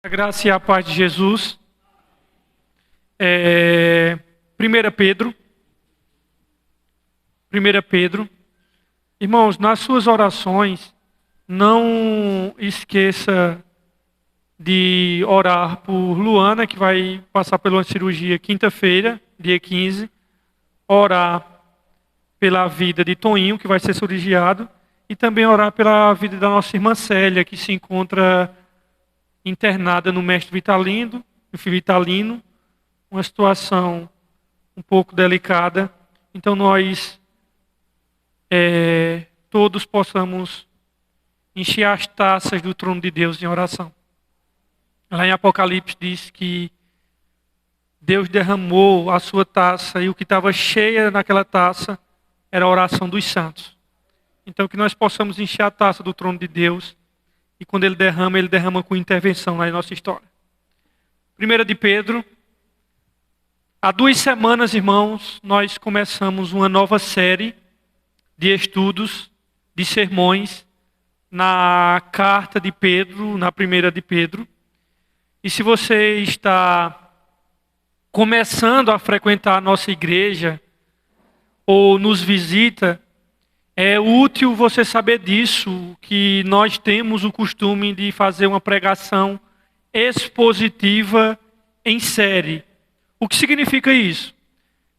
A graça e a paz de Jesus. 1 Pedro. 1 Pedro. Irmãos, nas suas orações, não esqueça de orar por Luana, que vai passar por uma cirurgia quinta-feira, dia 15. Orar pela vida de Toninho, que vai ser cirurgiado. E também orar pela vida da nossa irmã Célia, que se encontra internada no Mestre Vitalino, uma situação um pouco delicada. Então nós todos possamos encher as taças do trono de Deus em oração. Lá em Apocalipse diz que Deus derramou a sua taça e o que estava cheia naquela taça era a oração dos santos. Então que nós possamos encher a taça do trono de Deus. E quando ele derrama com intervenção na nossa história. 1 de Pedro. Há 2 semanas, irmãos, nós começamos uma nova série de estudos, de sermões, na carta de Pedro, na 1 de Pedro. E se você está começando a frequentar a nossa igreja, ou nos visita, é útil você saber disso, que nós temos o costume de fazer uma pregação expositiva em série. O que significa isso?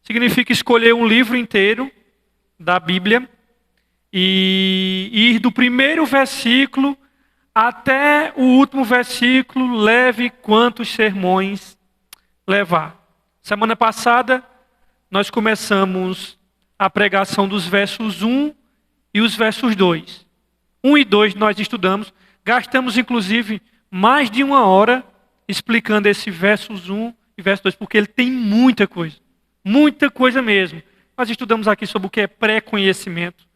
Significa escolher um livro inteiro da Bíblia e ir do primeiro versículo até o último versículo, leve quantos sermões levar. Semana passada, nós começamos a pregação dos versos 1 e os versos 2. 1 e 2 nós estudamos. Gastamos, inclusive, mais de 1 hora explicando esse versos 1 e verso 2, porque ele tem muita coisa. Muita coisa mesmo. Nós estudamos aqui sobre o que é pré-conhecimento.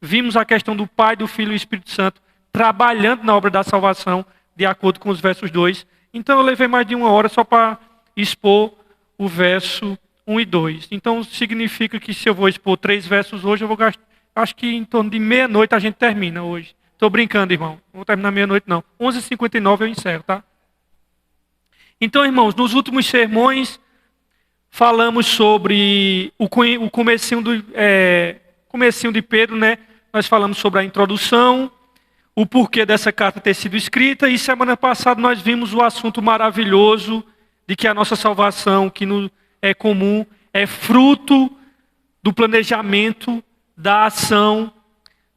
Vimos a questão do Pai, do Filho e do Espírito Santo trabalhando na obra da salvação, de acordo com os versos 2. Então eu levei mais de 1 hora só para expor o verso 1 e 2. Então significa que se eu vou expor 3 versos hoje, eu vou gastar. Acho que em torno de meia-noite a gente termina hoje. Estou brincando, irmão. Não vou terminar meia-noite, não. 11h59 eu encerro, tá? Então, irmãos, nos últimos sermões, falamos sobre o comecinho de Pedro, né? Nós falamos sobre a introdução, o porquê dessa carta ter sido escrita. E semana passada nós vimos o assunto maravilhoso de que a nossa salvação, que é comum, é fruto do planejamento da ação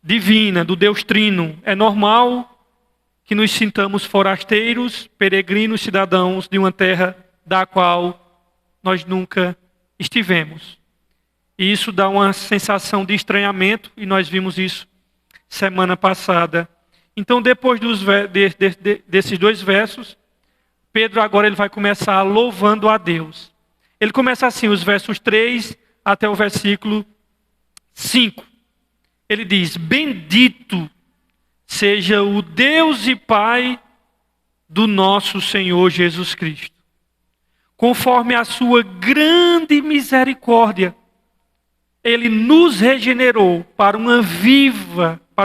divina, do Deus Trino. É normal que nos sintamos forasteiros, peregrinos, cidadãos de uma terra da qual nós nunca estivemos. E isso dá uma sensação de estranhamento, e nós vimos isso semana passada. Então, depois desses 2 versos, Pedro agora ele vai começar louvando a Deus. Ele começa assim, os versos 3 até o versículo 5. Ele diz: bendito seja o Deus e Pai do nosso Senhor Jesus Cristo. Conforme a sua grande misericórdia, Ele nos regenerou para uma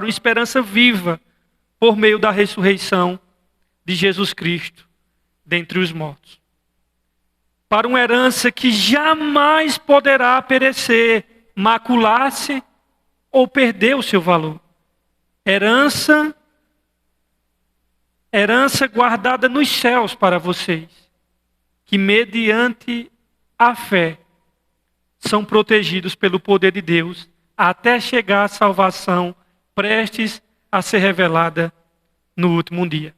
esperança viva, por meio da ressurreição de Jesus Cristo dentre os mortos. Para uma herança que jamais poderá perecer, macular-se ou perder o seu valor. Herança guardada nos céus para vocês, que mediante a fé são protegidos pelo poder de Deus, até chegar à salvação prestes a ser revelada no último dia.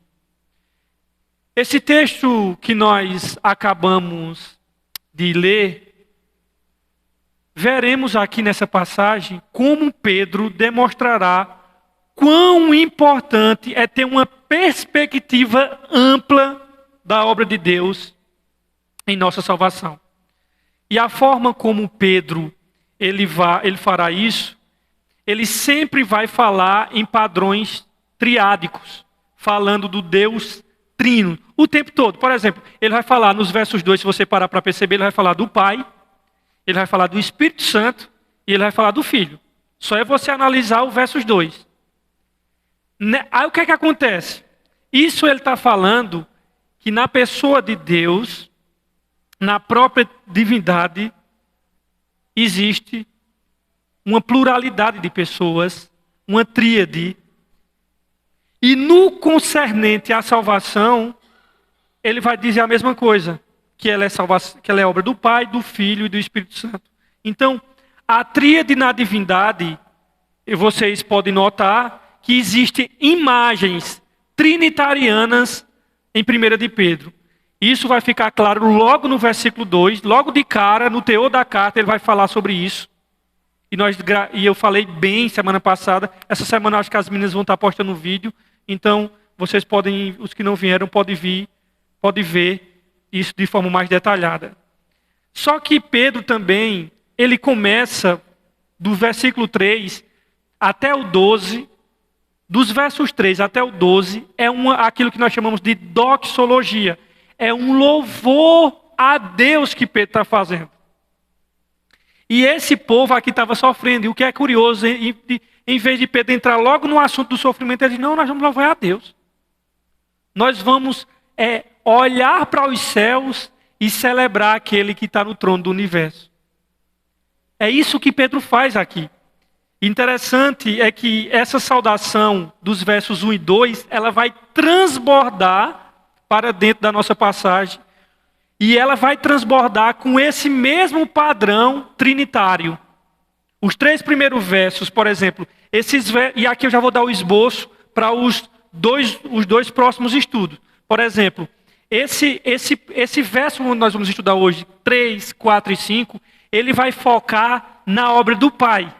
Esse texto que nós acabamos de ler, veremos aqui nessa passagem como Pedro demonstrará quão importante é ter uma perspectiva ampla da obra de Deus em nossa salvação. E a forma como Pedro ele fará isso, ele sempre vai falar em padrões triádicos, falando do Deus Trino, o tempo todo. Por exemplo, ele vai falar nos versos 2, se você parar para perceber, ele vai falar do Pai, ele vai falar do Espírito Santo e ele vai falar do Filho. Só é você analisar o versos 2. Aí o que é que acontece? Isso ele está falando que na pessoa de Deus, na própria divindade, existe uma pluralidade de pessoas, uma tríade. E no concernente à salvação, ele vai dizer a mesma coisa, que ela é obra do Pai, do Filho e do Espírito Santo. Então, a tríade na divindade, vocês podem notar que existem imagens trinitarianas em 1 de Pedro. Isso vai ficar claro logo no versículo 2, logo de cara, no teor da carta, ele vai falar sobre isso. E eu falei bem semana passada. Essa semana acho que as meninas vão estar postando um vídeo. Então, vocês podem, os que não vieram, podem ver isso de forma mais detalhada. Só que Pedro também, ele começa do versículo 3 até o 12, dos versos 3 até o 12, aquilo que nós chamamos de doxologia. É um louvor a Deus que Pedro está fazendo. E esse povo aqui estava sofrendo. E o que é curioso, em vez de Pedro entrar logo no assunto do sofrimento, ele diz, não, nós vamos louvar a Deus. Nós vamos olhar para os céus e celebrar aquele que está no trono do universo. É isso que Pedro faz aqui. Interessante é que essa saudação dos versos 1 e 2, ela vai transbordar para dentro da nossa passagem. E ela vai transbordar com esse mesmo padrão trinitário. Os 3 primeiros versos, por exemplo, e aqui eu já vou dar o esboço para os dois próximos estudos. Por exemplo, esse verso que nós vamos estudar hoje, 3, 4 e 5, ele vai focar na obra do Pai.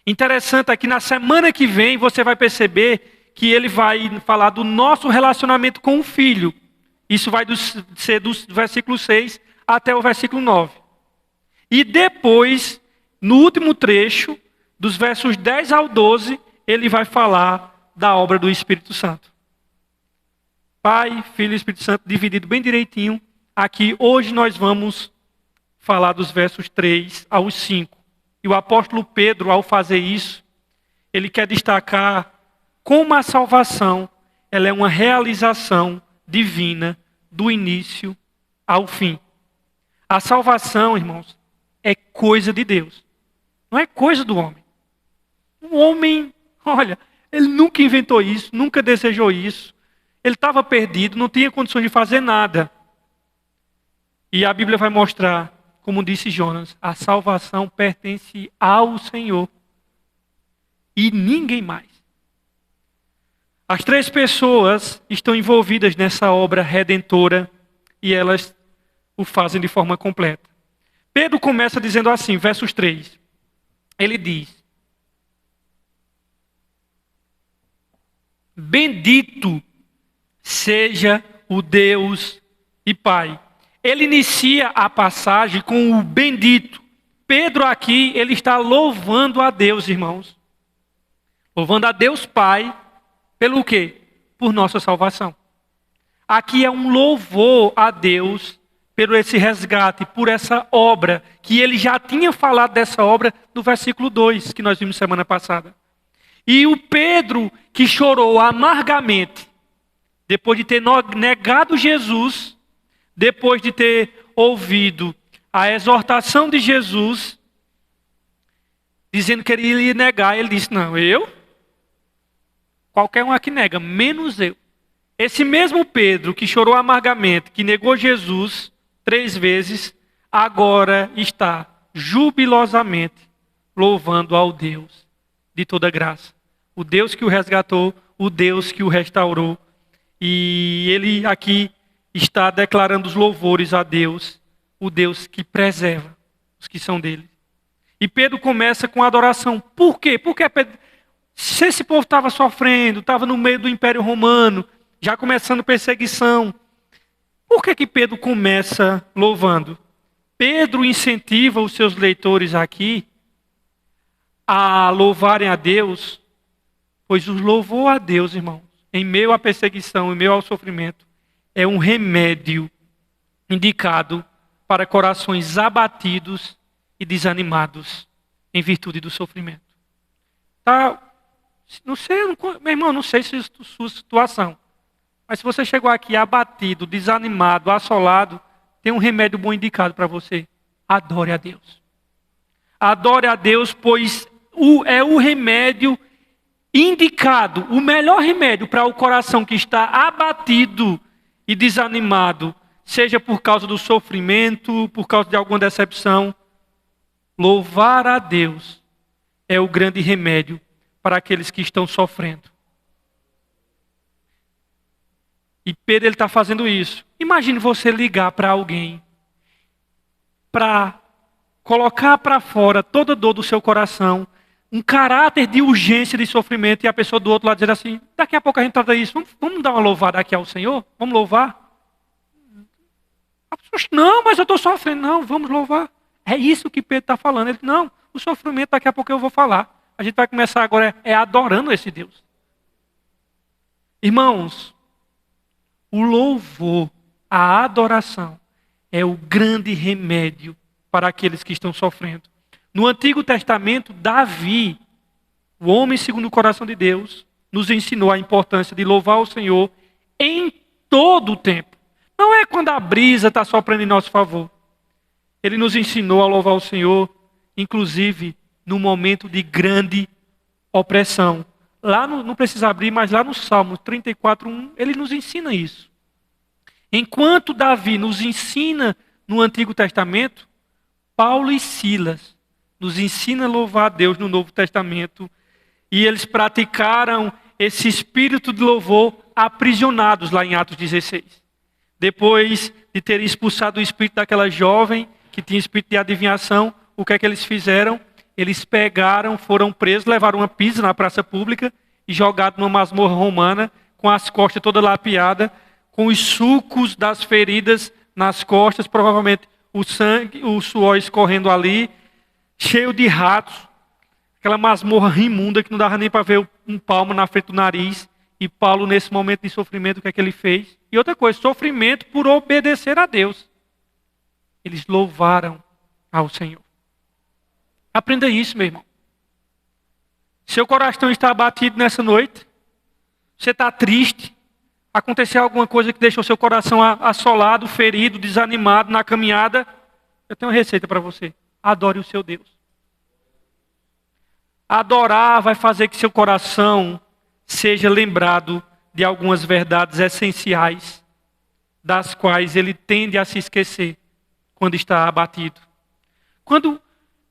Interessante é que na semana que vem você vai perceber que ele vai falar do nosso relacionamento com o Filho. Isso vai ser do versículo 6 até o versículo 9. E depois, no último trecho, dos versos 10 ao 12, ele vai falar da obra do Espírito Santo. Pai, Filho e Espírito Santo, dividido bem direitinho. Aqui, hoje nós vamos falar dos versos 3 aos 5. E o apóstolo Pedro, ao fazer isso, ele quer destacar como a salvação ela é uma realização divina do início ao fim. A salvação, irmãos, é coisa de Deus. Não é coisa do homem. O homem, olha, ele nunca inventou isso, nunca desejou isso. Ele estava perdido, não tinha condições de fazer nada. E a Bíblia vai mostrar, como disse Jonas, a salvação pertence ao Senhor e ninguém mais. As 3 pessoas estão envolvidas nessa obra redentora e elas o fazem de forma completa. Pedro começa dizendo assim, versos 3. Ele diz: bendito seja o Deus e Pai. Ele inicia a passagem com o bendito. Pedro aqui, ele está louvando a Deus, irmãos. Louvando a Deus Pai. Pelo quê? Por nossa salvação. Aqui é um louvor a Deus por esse resgate, por essa obra, que ele já tinha falado dessa obra no versículo 2, que nós vimos semana passada. E o Pedro, que chorou amargamente, depois de ter negado Jesus, depois de ter ouvido a exortação de Jesus, dizendo que ele ia negar, ele disse, não, qualquer um aqui nega, menos eu. Esse mesmo Pedro que chorou amargamente, que negou Jesus 3 vezes, agora está jubilosamente louvando ao Deus de toda graça. O Deus que o resgatou, o Deus que o restaurou. E ele aqui está declarando os louvores a Deus, o Deus que preserva os que são dele. E Pedro começa com adoração. Por quê? Porque Pedro... Se esse povo estava sofrendo, estava no meio do Império Romano, já começando perseguição, por que Pedro começa louvando? Pedro incentiva os seus leitores aqui a louvarem a Deus, pois o louvor a Deus, irmãos, em meio à perseguição, em meio ao sofrimento, é um remédio indicado para corações abatidos e desanimados em virtude do sofrimento. Tá? Não sei, meu irmão, não sei se é a sua situação. Mas se você chegou aqui abatido, desanimado, assolado, tem um remédio bom indicado para você. Adore a Deus. Adore a Deus, pois é o remédio indicado, o melhor remédio para o coração que está abatido e desanimado, seja por causa do sofrimento, por causa de alguma decepção. Louvar a Deus é o grande remédio para aqueles que estão sofrendo. E Pedro está fazendo isso. Imagine você ligar para alguém para colocar para fora toda a dor do seu coração, um caráter de urgência, de sofrimento, e a pessoa do outro lado dizer assim, daqui a pouco a gente trata isso, vamos dar uma louvada aqui ao Senhor? Vamos louvar? A pessoa, não, mas eu estou sofrendo. Não, vamos louvar. É isso que Pedro está falando. Ele, não, o sofrimento daqui a pouco eu vou falar. A gente vai começar agora adorando esse Deus. Irmãos, o louvor, a adoração, é o grande remédio para aqueles que estão sofrendo. No Antigo Testamento, Davi, o homem segundo o coração de Deus, nos ensinou a importância de louvar o Senhor em todo o tempo. Não é quando a brisa está soprando em nosso favor. Ele nos ensinou a louvar o Senhor, inclusive no momento de grande opressão. Lá não precisa abrir, mas lá no Salmo 34:1, ele nos ensina isso. Enquanto Davi nos ensina no Antigo Testamento, Paulo e Silas nos ensinam a louvar a Deus no Novo Testamento. E eles praticaram esse espírito de louvor aprisionados lá em Atos 16. Depois de terem expulsado o espírito daquela jovem que tinha espírito de adivinhação, o que é que eles fizeram? Eles pegaram, foram presos, levaram uma pisa na praça pública e jogaram numa masmorra romana, com as costas todas lapiadas, com os sulcos das feridas nas costas, provavelmente o sangue, o suor escorrendo ali, cheio de ratos, aquela masmorra imunda que não dava nem para ver um palmo na frente do nariz. E Paulo, nesse momento de sofrimento, o que é que ele fez? E outra coisa, sofrimento por obedecer a Deus. Eles louvaram ao Senhor. Aprenda isso, meu irmão. Seu coração está abatido nessa noite. Você está triste. Aconteceu alguma coisa que deixou seu coração assolado, ferido, desanimado na caminhada. Eu tenho uma receita para você. Adore o seu Deus. Adorar vai fazer que seu coração seja lembrado de algumas verdades essenciais, das quais ele tende a se esquecer quando está abatido.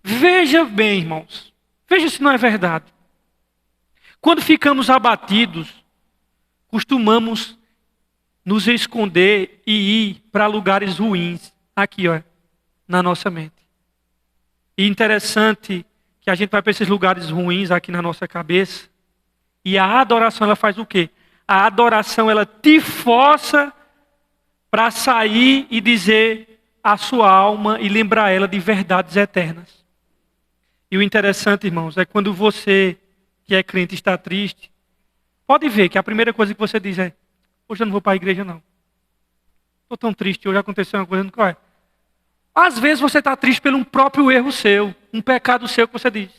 Veja bem, irmãos, veja se não é verdade. Quando ficamos abatidos, costumamos nos esconder e ir para lugares ruins, aqui, ó, na nossa mente. E interessante que a gente vai para esses lugares ruins aqui na nossa cabeça, e a adoração, ela faz o quê? A adoração, ela te força para sair e dizer a sua alma e lembrar ela de verdades eternas. E o interessante, irmãos, é quando você, que é crente, está triste, pode ver que a primeira coisa que você diz é, hoje eu não vou para a igreja não. Estou tão triste, hoje aconteceu uma coisa, não vai. Às vezes você está triste pelo um próprio erro seu, um pecado seu que você diz,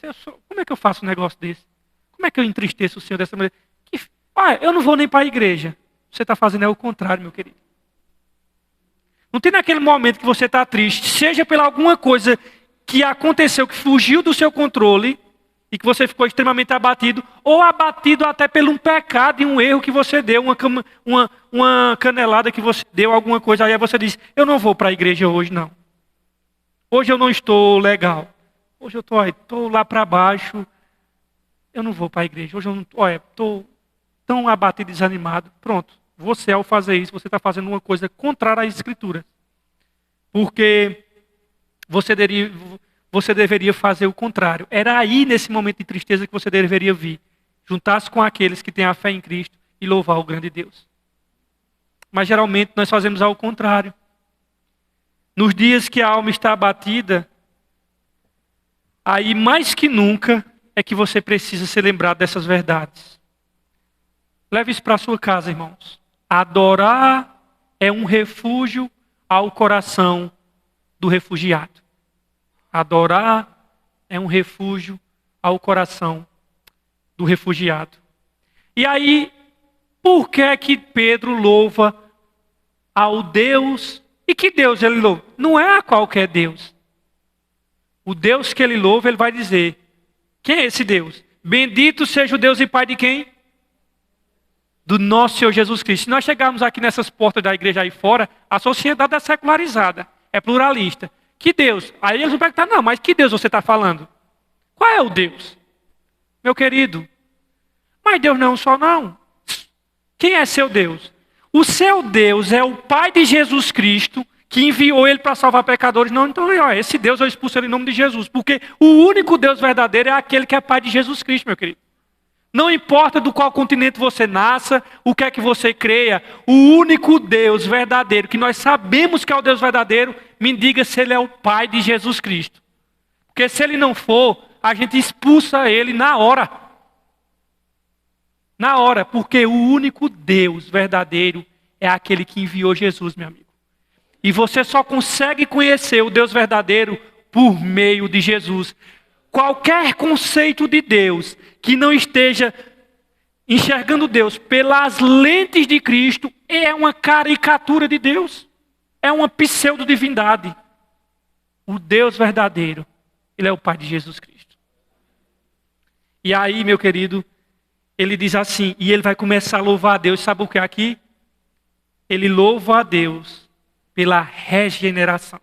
como é que eu faço um negócio desse? Como é que eu entristeço o Senhor dessa maneira? Eu não vou nem para a igreja. Você está fazendo o contrário, meu querido. Não tem naquele momento que você está triste, seja pela alguma coisa que aconteceu, que fugiu do seu controle, e que você ficou extremamente abatido, ou abatido até por um pecado e um erro que você deu, uma canelada que você deu, alguma coisa, aí você diz, eu não vou para a igreja hoje, não. Hoje eu não estou legal. Hoje eu estou lá para baixo, eu não vou para a igreja. Hoje eu estou tão abatido e desanimado. Pronto, você ao fazer isso, você está fazendo uma coisa contrária às Escrituras. Porque você deveria fazer o contrário. Era aí, nesse momento de tristeza, que você deveria vir. Juntar-se com aqueles que têm a fé em Cristo e louvar o grande Deus. Mas geralmente nós fazemos ao contrário. Nos dias que a alma está abatida, aí mais que nunca é que você precisa ser lembrado dessas verdades. Leve isso para a sua casa, irmãos. Adorar é um refúgio ao coração do refugiado. Adorar é um refúgio ao coração do refugiado. E aí, Por que é que Pedro louva ao Deus? E que Deus ele louva? Não é a qualquer Deus. O Deus que ele louva, ele vai dizer: quem é esse Deus? Bendito seja o Deus e Pai de quem? Do nosso Senhor Jesus Cristo. Se nós chegarmos aqui nessas portas da igreja aí fora, a sociedade é secularizada, é pluralista. Que Deus? Aí eles vão perguntar: não, mas que Deus você está falando? Qual é o Deus? Meu querido, mas Deus não é um só não. Quem é seu Deus? O seu Deus é o Pai de Jesus Cristo, que enviou ele para salvar pecadores. Não, então, esse Deus eu expulso ele em nome de Jesus, porque o único Deus verdadeiro é aquele que é Pai de Jesus Cristo, meu querido. Não importa do qual continente você nasça, o que é que você creia, o único Deus verdadeiro, que nós sabemos que é o Deus verdadeiro, me diga se ele é o Pai de Jesus Cristo. Porque se ele não for, a gente expulsa ele na hora. Na hora, porque o único Deus verdadeiro é aquele que enviou Jesus, meu amigo. E você só consegue conhecer o Deus verdadeiro por meio de Jesus. Qualquer conceito de Deus que não esteja enxergando Deus pelas lentes de Cristo é uma caricatura de Deus. É uma pseudo-divindade. O Deus verdadeiro, ele é o Pai de Jesus Cristo. E aí, meu querido, ele diz assim, e ele vai começar a louvar a Deus. Sabe o que é aqui? Ele louva a Deus pela regeneração.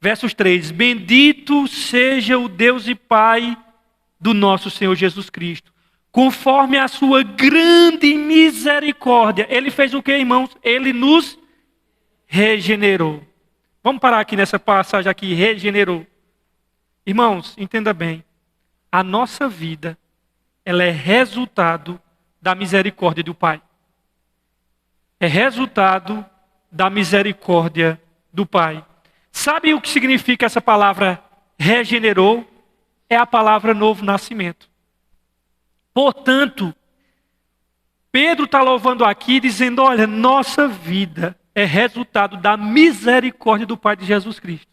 Versos 3. Bendito seja o Deus e Pai do nosso Senhor Jesus Cristo. Conforme a sua grande misericórdia. Ele fez o que, irmãos? Ele nos regenerou. Vamos parar aqui nessa passagem aqui, regenerou. Irmãos, entenda bem. A nossa vida, ela é resultado da misericórdia do Pai. É resultado da misericórdia do Pai. Sabe o que significa essa palavra regenerou? É a palavra novo nascimento. Portanto, Pedro está louvando aqui, dizendo, olha, nossa vida é resultado da misericórdia do Pai de Jesus Cristo.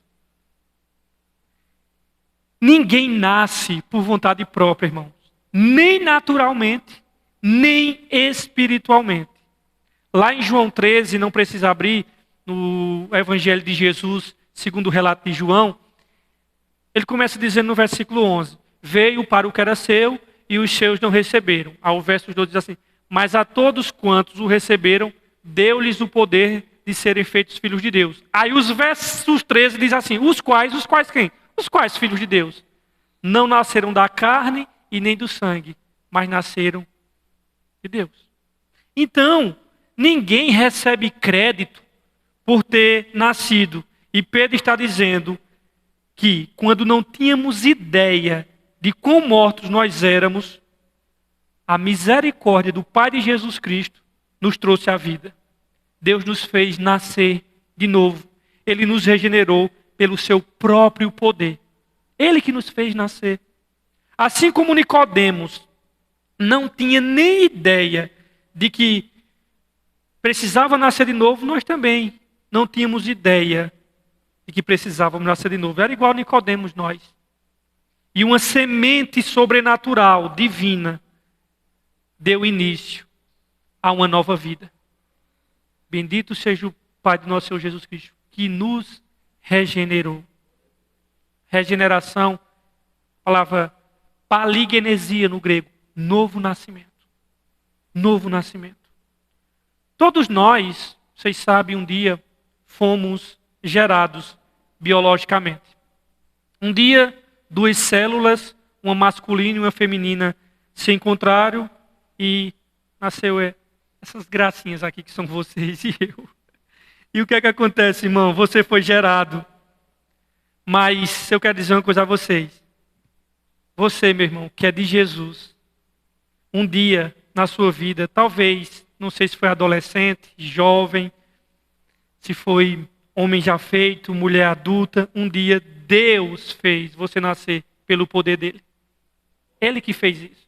Ninguém nasce por vontade própria, irmãos. Nem naturalmente, nem espiritualmente. Lá em João 13, não precisa abrir, no Evangelho de Jesus, segundo o relato de João, ele começa dizendo no versículo 11, veio para o que era seu e os seus não receberam. Ao verso 12 diz assim, mas a todos quantos o receberam, deu-lhes o poder de serem feitos filhos de Deus. Aí os versos 13 diz assim, os quais quem? Os quais filhos de Deus? Não nasceram da carne e nem do sangue, mas nasceram de Deus. Então, ninguém recebe crédito por ter nascido. E Pedro está dizendo que quando não tínhamos ideia de quão mortos nós éramos, a misericórdia do Pai de Jesus Cristo nos trouxe a vida. Deus nos fez nascer de novo. Ele nos regenerou pelo seu próprio poder. Ele que nos fez nascer. Assim como Nicodemos não tinha nem ideia de que precisava nascer de novo, nós também não tínhamos ideia de que precisávamos nascer de novo. Era igual Nicodemos nós. E uma semente sobrenatural, divina, deu início a uma nova vida. Bendito seja o Pai do nosso Senhor Jesus Cristo, que nos regenerou. Regeneração, palavra paligenesia no grego, novo nascimento. Novo nascimento. Todos nós, vocês sabem, um dia fomos gerados biologicamente. Um dia, duas células, uma masculina e uma feminina, se encontraram e nasceu essas gracinhas aqui que são vocês e eu. E o que é que acontece, irmão? Você foi gerado. Mas eu quero dizer uma coisa a vocês. Você, meu irmão, que é de Jesus, um dia na sua vida, talvez, não sei se foi adolescente, jovem, se foi homem já feito, mulher adulta, um dia Deus fez você nascer pelo poder dele. Ele que fez isso.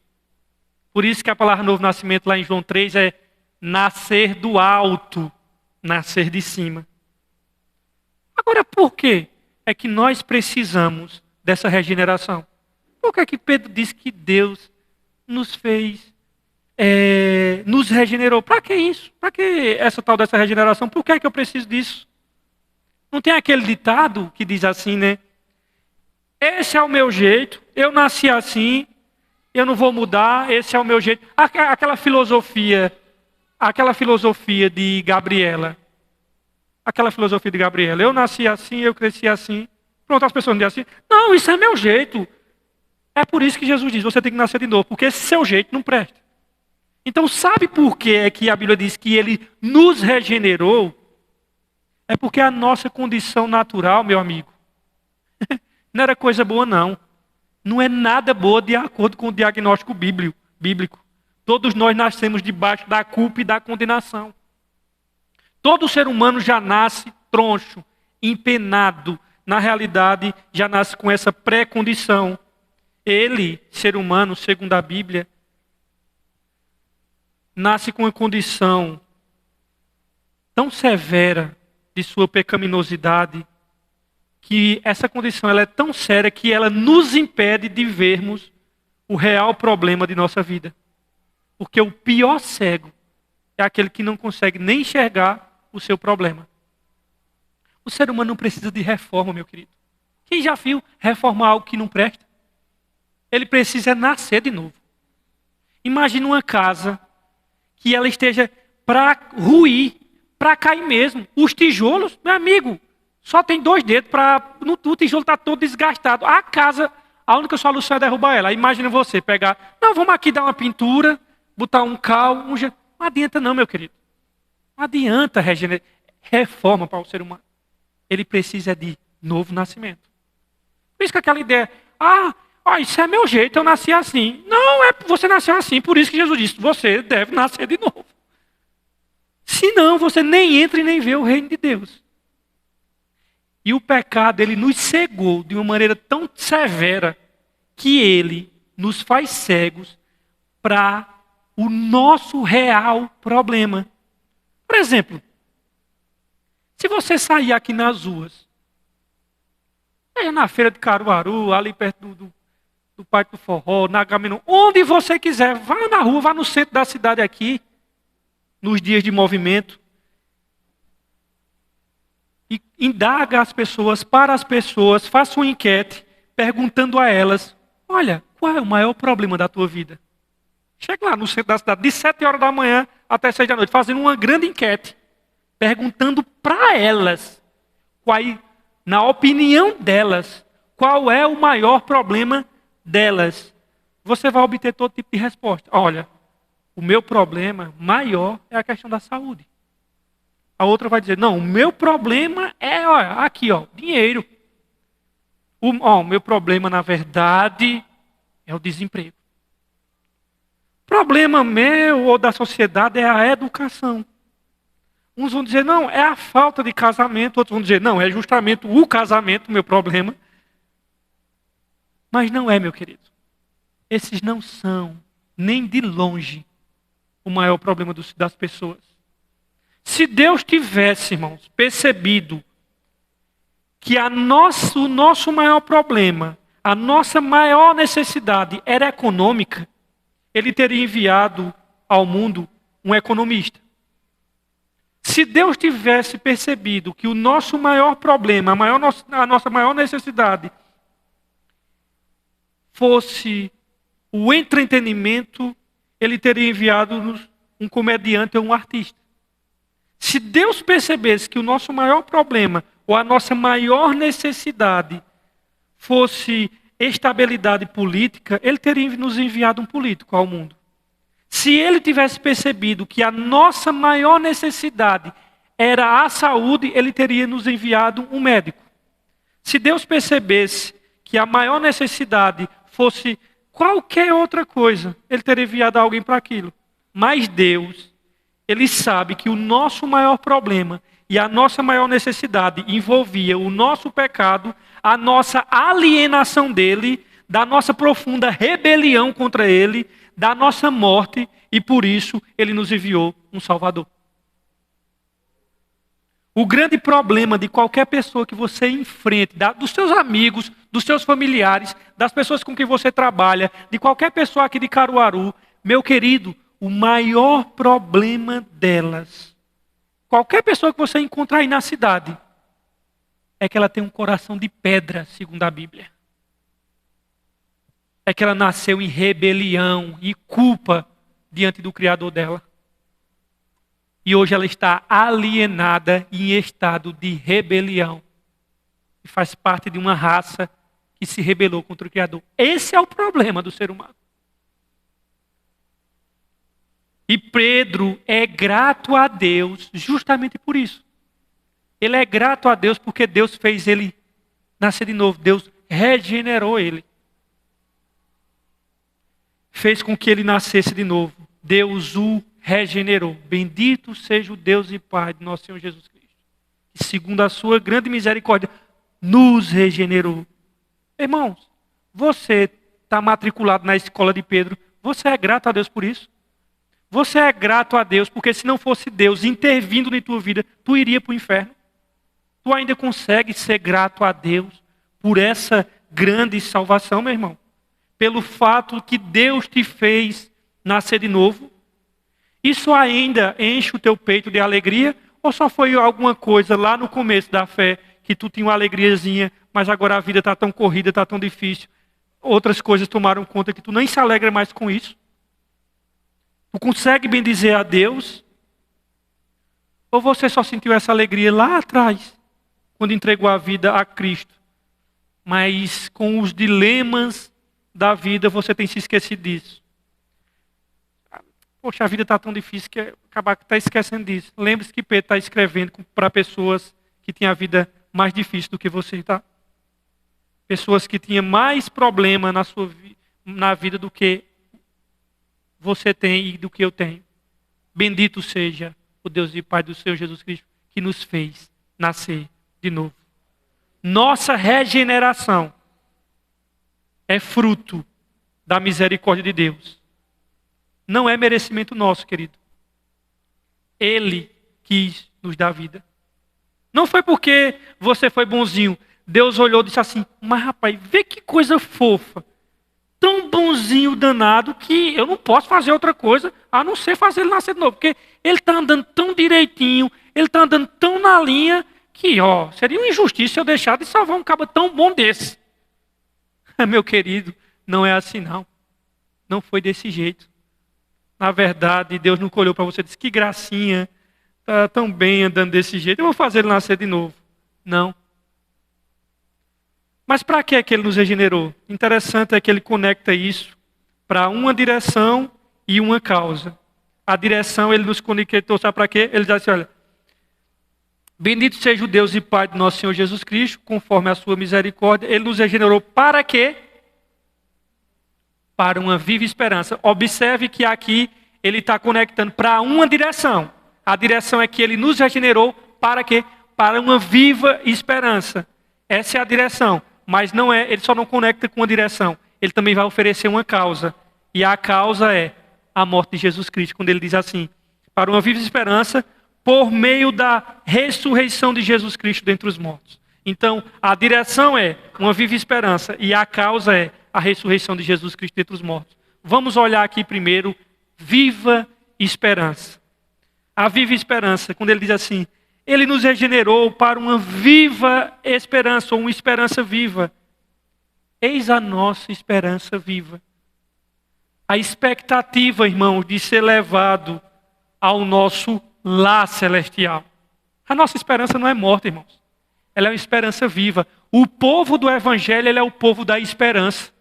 Por isso que a palavra novo nascimento lá em João 3 é nascer do alto, nascer de cima. Agora, por quê é que nós precisamos dessa regeneração? Por que é que Pedro diz que Deus nos fez nos regenerou. Para que isso? Para que essa tal dessa regeneração? Por que é que eu preciso disso? Não tem aquele ditado que diz assim, né? Esse é o meu jeito, eu nasci assim, eu não vou mudar, esse é o meu jeito. Aquela filosofia de Gabriela. Aquela filosofia de Gabriela. Eu nasci assim, eu cresci assim. Pronto, as pessoas dizem assim, não, isso é meu jeito. É por isso que Jesus diz, você tem que nascer de novo, porque esse seu jeito não presta. Então sabe por que é que a Bíblia diz que ele nos regenerou? É porque a nossa condição natural, meu amigo, não era coisa boa não. Não é nada boa de acordo com o diagnóstico bíblico. Todos nós nascemos debaixo da culpa e da condenação. Todo ser humano já nasce troncho, empenado. Na realidade, já nasce com essa pré-condição. Ele, ser humano, segundo a Bíblia, nasce com uma condição tão severa de sua pecaminosidade, que essa condição ela é tão séria que ela nos impede de vermos o real problema de nossa vida. Porque o pior cego é aquele que não consegue nem enxergar o seu problema. O ser humano não precisa de reforma, meu querido. Quem já viu reformar algo que não presta? Ele precisa nascer de novo. Imagina uma casa que ela esteja para ruir, para cair mesmo. Os tijolos, meu amigo, só tem 2 dedos, o tijolo está todo desgastado. A casa, a única solução é derrubar ela. Imagina você pegar, não, vamos aqui dar uma pintura, botar um cal, não adianta não, meu querido. Não adianta reforma para o ser humano. Ele precisa de novo nascimento. Por isso que aquela ideia, isso é meu jeito, eu nasci assim. Não, você nasceu assim, por isso que Jesus disse, você deve nascer de novo. Senão você nem entra e nem vê o reino de Deus. E o pecado, ele nos cegou de uma maneira tão severa que ele nos faz cegos para o nosso real problema. Por exemplo, se você sair aqui nas ruas, seja na feira de Caruaru, ali perto do Parque do Forró, na Gaminon, onde você quiser, vá na rua, vá no centro da cidade aqui, nos dias de movimento, e indaga as pessoas, faça uma enquete, perguntando a elas, olha, qual é o maior problema da tua vida? Chega lá no centro da cidade, de 7 horas da manhã até 6 da noite, fazendo uma grande enquete, perguntando para elas, na opinião delas, qual é o maior problema delas. Você vai obter todo tipo de resposta. Olha, o meu problema maior é a questão da saúde. A outra vai dizer, não, o meu problema é, aqui, dinheiro. O meu problema, na verdade, é o desemprego. Problema meu ou da sociedade é a educação. Uns vão dizer, não, é a falta de casamento. Outros vão dizer, não, é justamente o casamento o meu problema. Mas não é, meu querido. Esses não são, nem de longe, o maior problema das pessoas. Se Deus tivesse, irmãos, percebido que o nosso maior problema, a nossa maior necessidade era econômica, Ele teria enviado ao mundo um economista. Se Deus tivesse percebido que o nosso maior problema, a nossa maior necessidade, fosse o entretenimento, Ele teria enviado-nos um comediante ou um artista. Se Deus percebesse que o nosso maior problema, ou a nossa maior necessidade, fosse estabilidade política, Ele teria nos enviado um político ao mundo. Se Ele tivesse percebido que a nossa maior necessidade era a saúde, Ele teria nos enviado um médico. Se Deus percebesse que a maior necessidade fosse qualquer outra coisa, Ele teria enviado alguém para aquilo. Mas Deus, Ele sabe que o nosso maior problema e a nossa maior necessidade envolvia o nosso pecado, a nossa alienação dEle, da nossa profunda rebelião contra Ele, da nossa morte, e por isso Ele nos enviou um Salvador. O grande problema de qualquer pessoa que você enfrente, dos seus amigos, dos seus familiares, das pessoas com quem você trabalha, de qualquer pessoa aqui de Caruaru, meu querido, o maior problema delas, qualquer pessoa que você encontrar aí na cidade, é que ela tem um coração de pedra, segundo a Bíblia. É que ela nasceu em rebelião e culpa diante do Criador dela. E hoje ela está alienada e em estado de rebelião. E faz parte de uma raça que se rebelou contra o Criador. Esse é o problema do ser humano. E Pedro é grato a Deus justamente por isso. Ele é grato a Deus porque Deus fez ele nascer de novo. Deus regenerou ele. Fez com que ele nascesse de novo. Deus o regenerou. Bendito seja o Deus e Pai de nosso Senhor Jesus Cristo, que segundo a sua grande misericórdia, nos regenerou. Irmãos, você está matriculado na escola de Pedro, você é grato a Deus por isso? Você é grato a Deus porque se não fosse Deus intervindo na tua vida, tu iria para o inferno? Tu ainda consegue ser grato a Deus por essa grande salvação, meu irmão? Pelo fato que Deus te fez nascer de novo? Isso ainda enche o teu peito de alegria? Ou só foi alguma coisa lá no começo da fé que tu tinha uma alegriazinha, mas agora a vida está tão corrida, está tão difícil, outras coisas tomaram conta que tu nem se alegra mais com isso? Tu consegue bendizer a Deus? Ou você só sentiu essa alegria lá atrás, quando entregou a vida a Cristo? Mas com os dilemas da vida você tem se esquecido disso. Poxa, a vida está tão difícil que acabar que está esquecendo disso. Lembre-se que Pedro está escrevendo para pessoas que têm a vida mais difícil do que você, tá? Pessoas que tinham mais problema na vida do que você tem e do que eu tenho. Bendito seja o Deus e Pai do Senhor Jesus Cristo, que nos fez nascer de novo. Nossa regeneração é fruto da misericórdia de Deus. Não é merecimento nosso, querido. Ele quis nos dar vida. Não foi porque você foi bonzinho. Deus olhou e disse assim, mas rapaz, vê que coisa fofa. Tão bonzinho danado que eu não posso fazer outra coisa a não ser fazer ele nascer de novo. Porque ele está andando tão direitinho, ele está andando tão na linha que seria uma injustiça eu deixar de salvar um cabo tão bom desse. Meu querido, não é assim não. Não foi desse jeito. Na verdade, Deus nunca olhou para você e disse, que gracinha, está tão bem andando desse jeito, eu vou fazer ele nascer de novo. Não. Mas para que é que ele nos regenerou? Interessante é que ele conecta isso para uma direção e uma causa. A direção ele nos conectou, sabe para quê? Ele diz assim, olha, bendito seja o Deus e Pai de nosso Senhor Jesus Cristo, conforme a sua misericórdia, ele nos regenerou para quê? Para uma viva esperança. Observe que aqui ele está conectando para uma direção. A direção é que ele nos regenerou para quê? Para uma viva esperança. Essa é a direção. Mas não é, ele só não conecta com a direção. Ele também vai oferecer uma causa. E a causa é a morte de Jesus Cristo. Quando ele diz assim, para uma viva esperança, por meio da ressurreição de Jesus Cristo dentre os mortos. Então, a direção é uma viva esperança. E a causa é a ressurreição de Jesus Cristo dentre os mortos. Vamos olhar aqui primeiro, viva esperança. A viva esperança, quando ele diz assim, ele nos regenerou para uma viva esperança, ou uma esperança viva. Eis a nossa esperança viva. A expectativa, irmãos, de ser levado ao nosso lar celestial. A nossa esperança não é morta, irmãos. Ela é uma esperança viva. O povo do Evangelho, ele é o povo da esperança.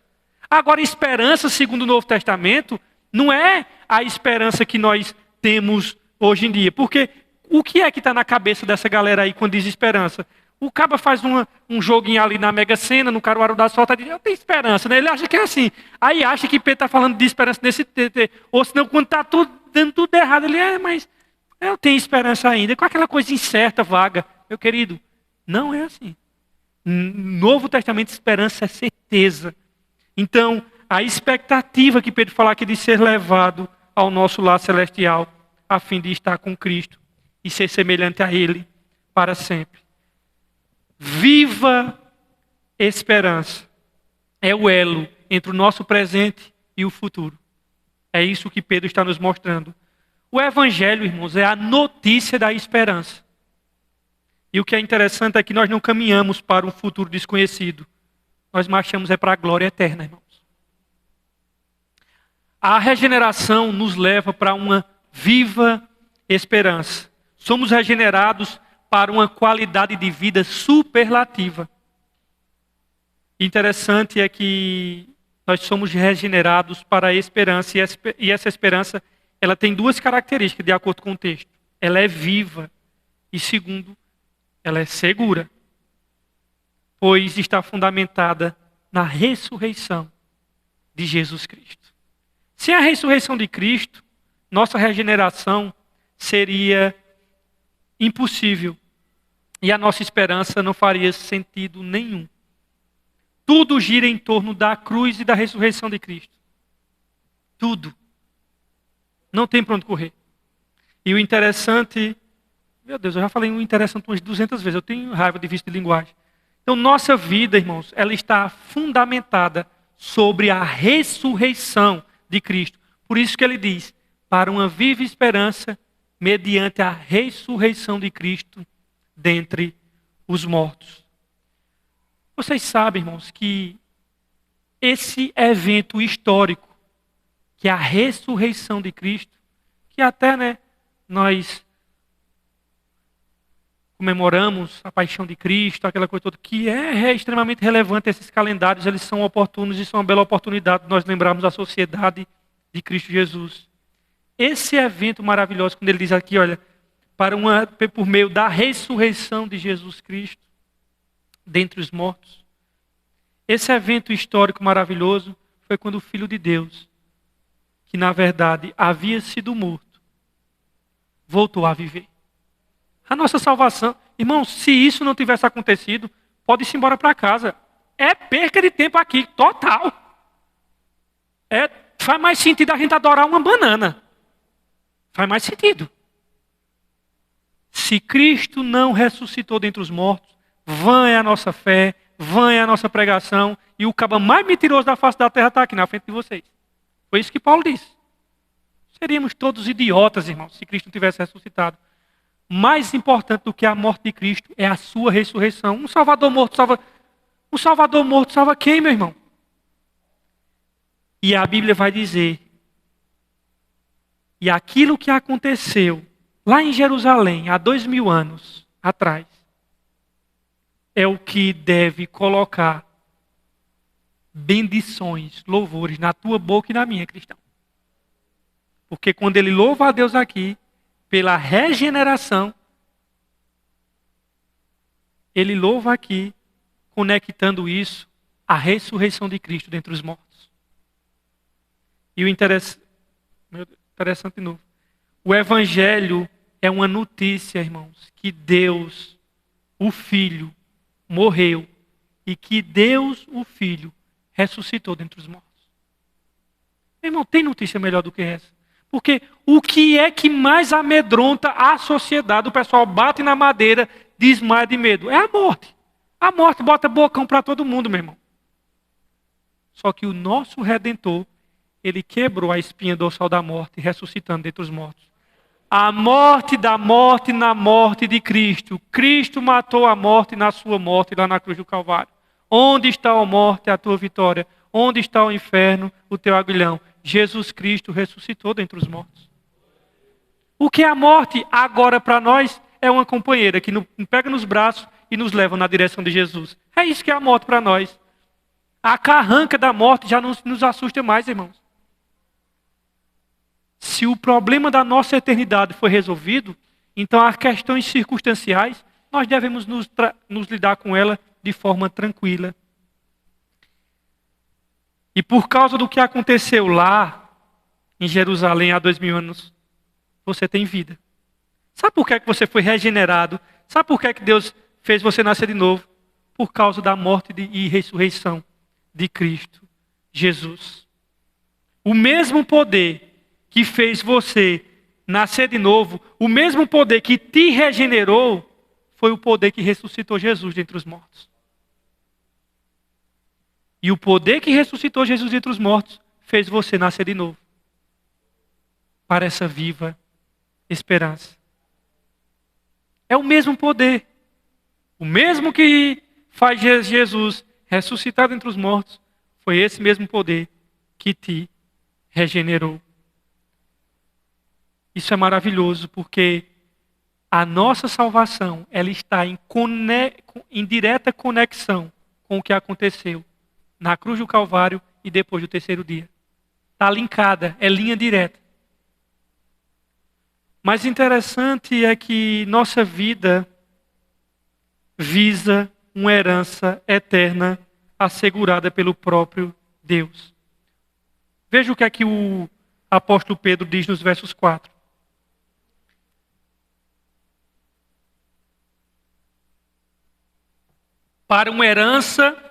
Agora, esperança, segundo o Novo Testamento, não é a esperança que nós temos hoje em dia. Porque o que é que está na cabeça dessa galera aí quando diz esperança? O cara faz um joguinho ali na Mega Sena, no Caruaru da Sorte, e diz, eu tenho esperança, né? Ele acha que é assim. Aí acha que Pedro está falando de esperança nesse... Ou senão, quando está dando tudo errado, ele mas eu tenho esperança ainda. Com aquela coisa incerta, vaga. Meu querido, não é assim. Novo Testamento, esperança é certeza. Então, a expectativa que Pedro fala aqui de ser levado ao nosso lar celestial, a fim de estar com Cristo e ser semelhante a Ele para sempre. Viva esperança. É o elo entre o nosso presente e o futuro. É isso que Pedro está nos mostrando. O Evangelho, irmãos, é a notícia da esperança. E o que é interessante é que nós não caminhamos para um futuro desconhecido. Nós marchamos para a glória eterna, irmãos. A regeneração nos leva para uma viva esperança. Somos regenerados para uma qualidade de vida superlativa. Interessante é que nós somos regenerados para a esperança, e essa esperança ela tem duas características de acordo com o texto. Ela é viva e, segundo, ela é segura, pois está fundamentada na ressurreição de Jesus Cristo. Sem a ressurreição de Cristo, nossa regeneração seria impossível e a nossa esperança não faria sentido nenhum. Tudo gira em torno da cruz e da ressurreição de Cristo. Tudo. Não tem para onde correr. E o interessante... Meu Deus, eu já falei o interessante umas 200 vezes. Eu tenho raiva de vício de linguagem. Então, nossa vida, irmãos, ela está fundamentada sobre a ressurreição de Cristo. Por isso que ele diz, para uma viva esperança, mediante a ressurreição de Cristo dentre os mortos. Vocês sabem, irmãos, que esse evento histórico, que é a ressurreição de Cristo, que até nós comemoramos a paixão de Cristo, aquela coisa toda, que é extremamente relevante. Esses calendários, eles são oportunos e são uma bela oportunidade de nós lembrarmos a sociedade de Cristo Jesus. Esse evento maravilhoso, quando ele diz aqui, olha, por meio da ressurreição de Jesus Cristo dentre os mortos. Esse evento histórico maravilhoso foi quando o Filho de Deus, que na verdade havia sido morto, voltou a viver. A nossa salvação, irmãos, se isso não tivesse acontecido, pode ir embora para casa. É perca de tempo aqui, total. Faz mais sentido a gente adorar uma banana. Faz mais sentido. Se Cristo não ressuscitou dentre os mortos, vã é a nossa fé, vã é a nossa pregação, e o cabo mais mentiroso da face da terra está aqui na frente de vocês. Foi isso que Paulo disse. Seríamos todos idiotas, irmãos, se Cristo não tivesse ressuscitado. Mais importante do que a morte de Cristo é a sua ressurreição. Um Salvador morto salva quem, meu irmão? E a Bíblia vai dizer, e aquilo que aconteceu lá em Jerusalém, há 2000 anos atrás, é o que deve colocar bendições, louvores na tua boca e na minha, cristão. Porque quando ele louva a Deus aqui, pela regeneração, ele louva aqui, conectando isso à ressurreição de Cristo dentre os mortos. E o interessante de novo, o Evangelho é uma notícia, irmãos, que Deus, o Filho, morreu e que Deus, o Filho, ressuscitou dentre os mortos. Irmão, tem notícia melhor do que essa? Porque o que é que mais amedronta a sociedade? O pessoal bate na madeira, desmaia de medo. É a morte. A morte bota bocão para todo mundo, meu irmão. Só que o nosso Redentor, ele quebrou a espinha dorsal da morte, ressuscitando dentre os mortos. A morte da morte na morte de Cristo. Cristo matou a morte na sua morte lá na cruz do Calvário. Onde está a morte, a tua vitória? Onde está o inferno, o teu aguilhão? Jesus Cristo ressuscitou dentre os mortos. O que é a morte agora para nós é uma companheira que nos pega nos braços e nos leva na direção de Jesus. É isso que é a morte para nós. A carranca da morte já não nos assusta mais, irmãos. Se o problema da nossa eternidade foi resolvido, então as questões circunstanciais, nós devemos nos lidar com ela de forma tranquila. E por causa do que aconteceu lá, em Jerusalém, há 2000 anos, você tem vida. Sabe por que você foi regenerado? Sabe por que Deus fez você nascer de novo? Por causa da morte e ressurreição de Cristo Jesus. O mesmo poder que fez você nascer de novo, o mesmo poder que te regenerou, foi o poder que ressuscitou Jesus dentre os mortos. E o poder que ressuscitou Jesus dentre os mortos fez você nascer de novo. para essa viva esperança. É o mesmo poder. O mesmo que faz Jesus ressuscitar dentre os mortos, foi esse mesmo poder que te regenerou. Isso é maravilhoso, porque a nossa salvação, ela está em direta conexão com o que aconteceu na cruz do Calvário e depois do terceiro dia. Está linkada, é linha direta. Mas interessante é que nossa vida visa uma herança eterna assegurada pelo próprio Deus. Veja o que é que o apóstolo Pedro diz nos versos 4. Para uma herança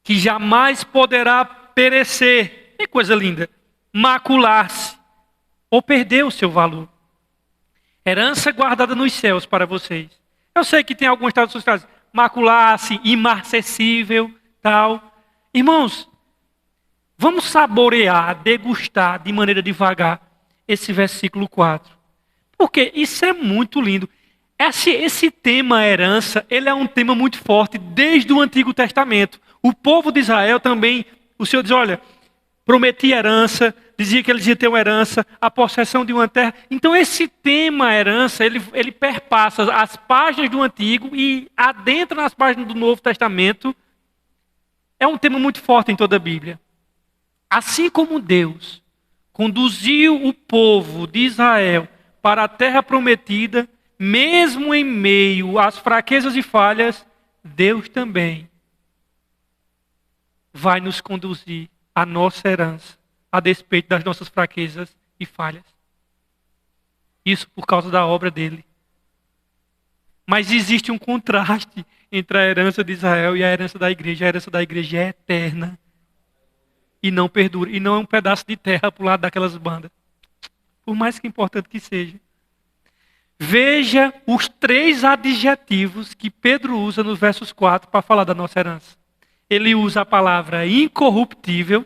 que jamais poderá perecer, que coisa linda, macular-se ou perder o seu valor. Herança guardada nos céus para vocês. Eu sei que tem algumas traduções que dizem macular-se, imarcessível, tal. Irmãos, vamos saborear, degustar de maneira devagar esse versículo 4. Porque isso é muito lindo. Esse tema herança, ele é um tema muito forte desde o Antigo Testamento. O povo de Israel também, o Senhor diz, olha, prometi herança, dizia que eles iam ter uma herança, a possessão de uma terra. Então esse tema herança, ele perpassa as páginas do Antigo e adentra nas páginas do Novo Testamento. É um tema muito forte em toda a Bíblia. Assim como Deus conduziu o povo de Israel para a terra prometida, mesmo em meio às fraquezas e falhas, Deus também vai nos conduzir à nossa herança, a despeito das nossas fraquezas e falhas. Isso por causa da obra dele. Mas existe um contraste entre a herança de Israel e a herança da igreja. A herança da igreja é eterna e não perdura. E não é um pedaço de terra para o lado daquelas bandas. Por mais que importante que seja. Veja os 3 adjetivos que Pedro usa nos versos 4 para falar da nossa herança. Ele usa a palavra incorruptível,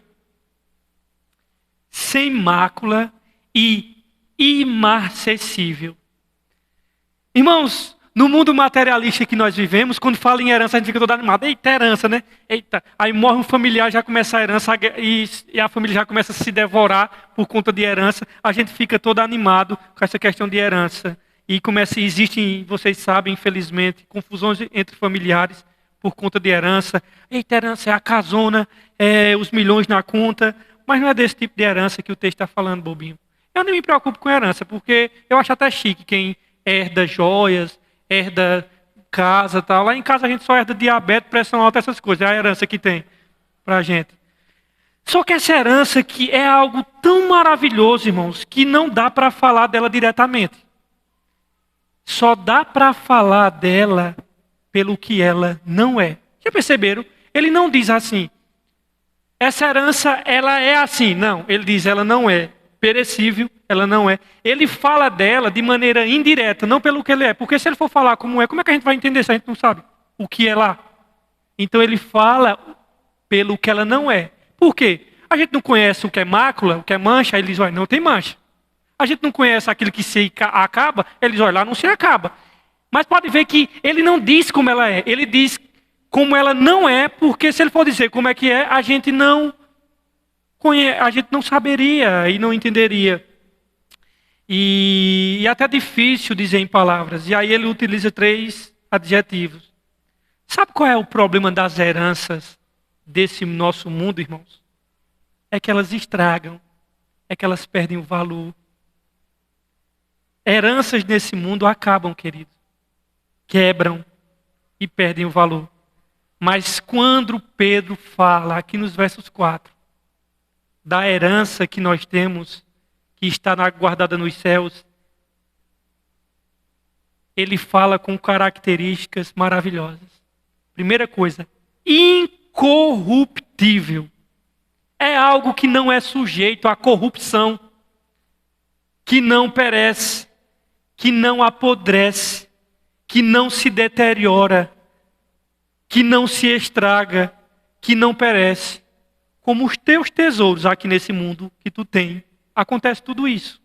sem mácula e imarcessível. Irmãos, no mundo materialista que nós vivemos, quando fala em herança, a gente fica todo animado. Eita, herança, né? Eita. Aí morre um familiar, já começa a herança e a família já começa a se devorar por conta de herança. A gente fica todo animado com essa questão de herança. E existem, vocês sabem, infelizmente, confusões entre familiares por conta de herança. Eita, herança é a casona, os milhões na conta. Mas não é desse tipo de herança que o texto está falando, bobinho. Eu nem me preocupo com herança, porque eu acho até chique quem herda joias, herda casa e tal. Lá em casa a gente só herda diabetes, pressão alta, essas coisas. É a herança que tem pra gente. Só que essa herança que é algo tão maravilhoso, irmãos, que não dá para falar dela diretamente. Só dá para falar dela pelo que ela não é. Já perceberam? Ele não diz assim, essa herança, ela é assim. Não, ele diz, ela não é perecível, ela não é. Ele fala dela de maneira indireta, não pelo que ele é. Porque se ele for falar como é que a gente vai entender se a gente não sabe o que é lá? Então ele fala pelo que ela não é. Por quê? A gente não conhece o que é mácula, o que é mancha, aí ele diz, olha, não tem mancha. A gente não conhece aquilo que se acaba, ele diz, olha, lá não se acaba. Mas pode ver que ele não diz como ela é, ele diz como ela não é, porque se ele for dizer como é que é, a gente não saberia e não entenderia. E é até difícil dizer em palavras. E aí ele utiliza 3 adjetivos. Sabe qual é o problema das heranças desse nosso mundo, irmãos? É que elas estragam, é que elas perdem o valor. Heranças nesse mundo acabam, querido. Quebram e perdem o valor. Mas quando Pedro fala, aqui nos versos 4, da herança que nós temos, que está guardada nos céus, ele fala com características maravilhosas. Primeira coisa, incorruptível. É algo que não é sujeito à corrupção, que não perece, que não apodrece, que não se deteriora, que não se estraga, que não perece. Como os teus tesouros aqui nesse mundo que tu tem, acontece tudo isso.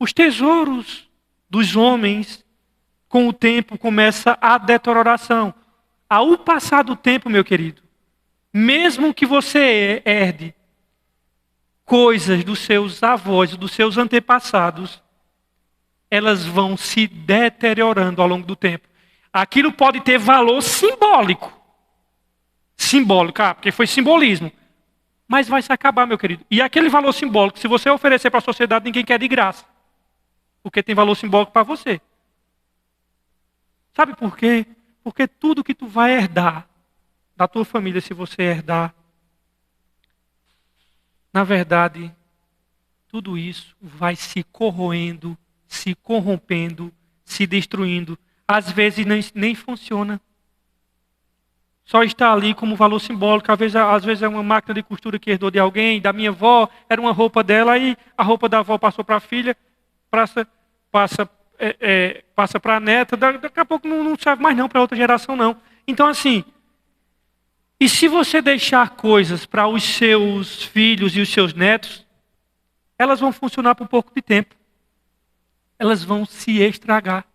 Os tesouros dos homens, com o tempo, começa a deterioração. Ao passar do tempo, meu querido, mesmo que você herde coisas dos seus avós, dos seus antepassados, elas vão se deteriorando ao longo do tempo. Aquilo pode ter valor simbólico. Simbólico, porque foi simbolismo. Mas vai se acabar, meu querido. E aquele valor simbólico, se você oferecer para a sociedade, ninguém quer de graça. Porque tem valor simbólico para você. Sabe por quê? Porque tudo que tu vai herdar da tua família, se você herdar, na verdade, tudo isso vai se corroendo, se corrompendo, se destruindo. Às vezes nem funciona. Só está ali como valor simbólico. Às vezes é uma máquina de costura que herdou de alguém, da minha avó, era uma roupa dela, aí a roupa da avó passou para a filha, passa para a neta, daqui a pouco não serve mais não para outra geração não. Então assim, e se você deixar coisas para os seus filhos e os seus netos, elas vão funcionar por pouco de tempo. Elas vão se estragar.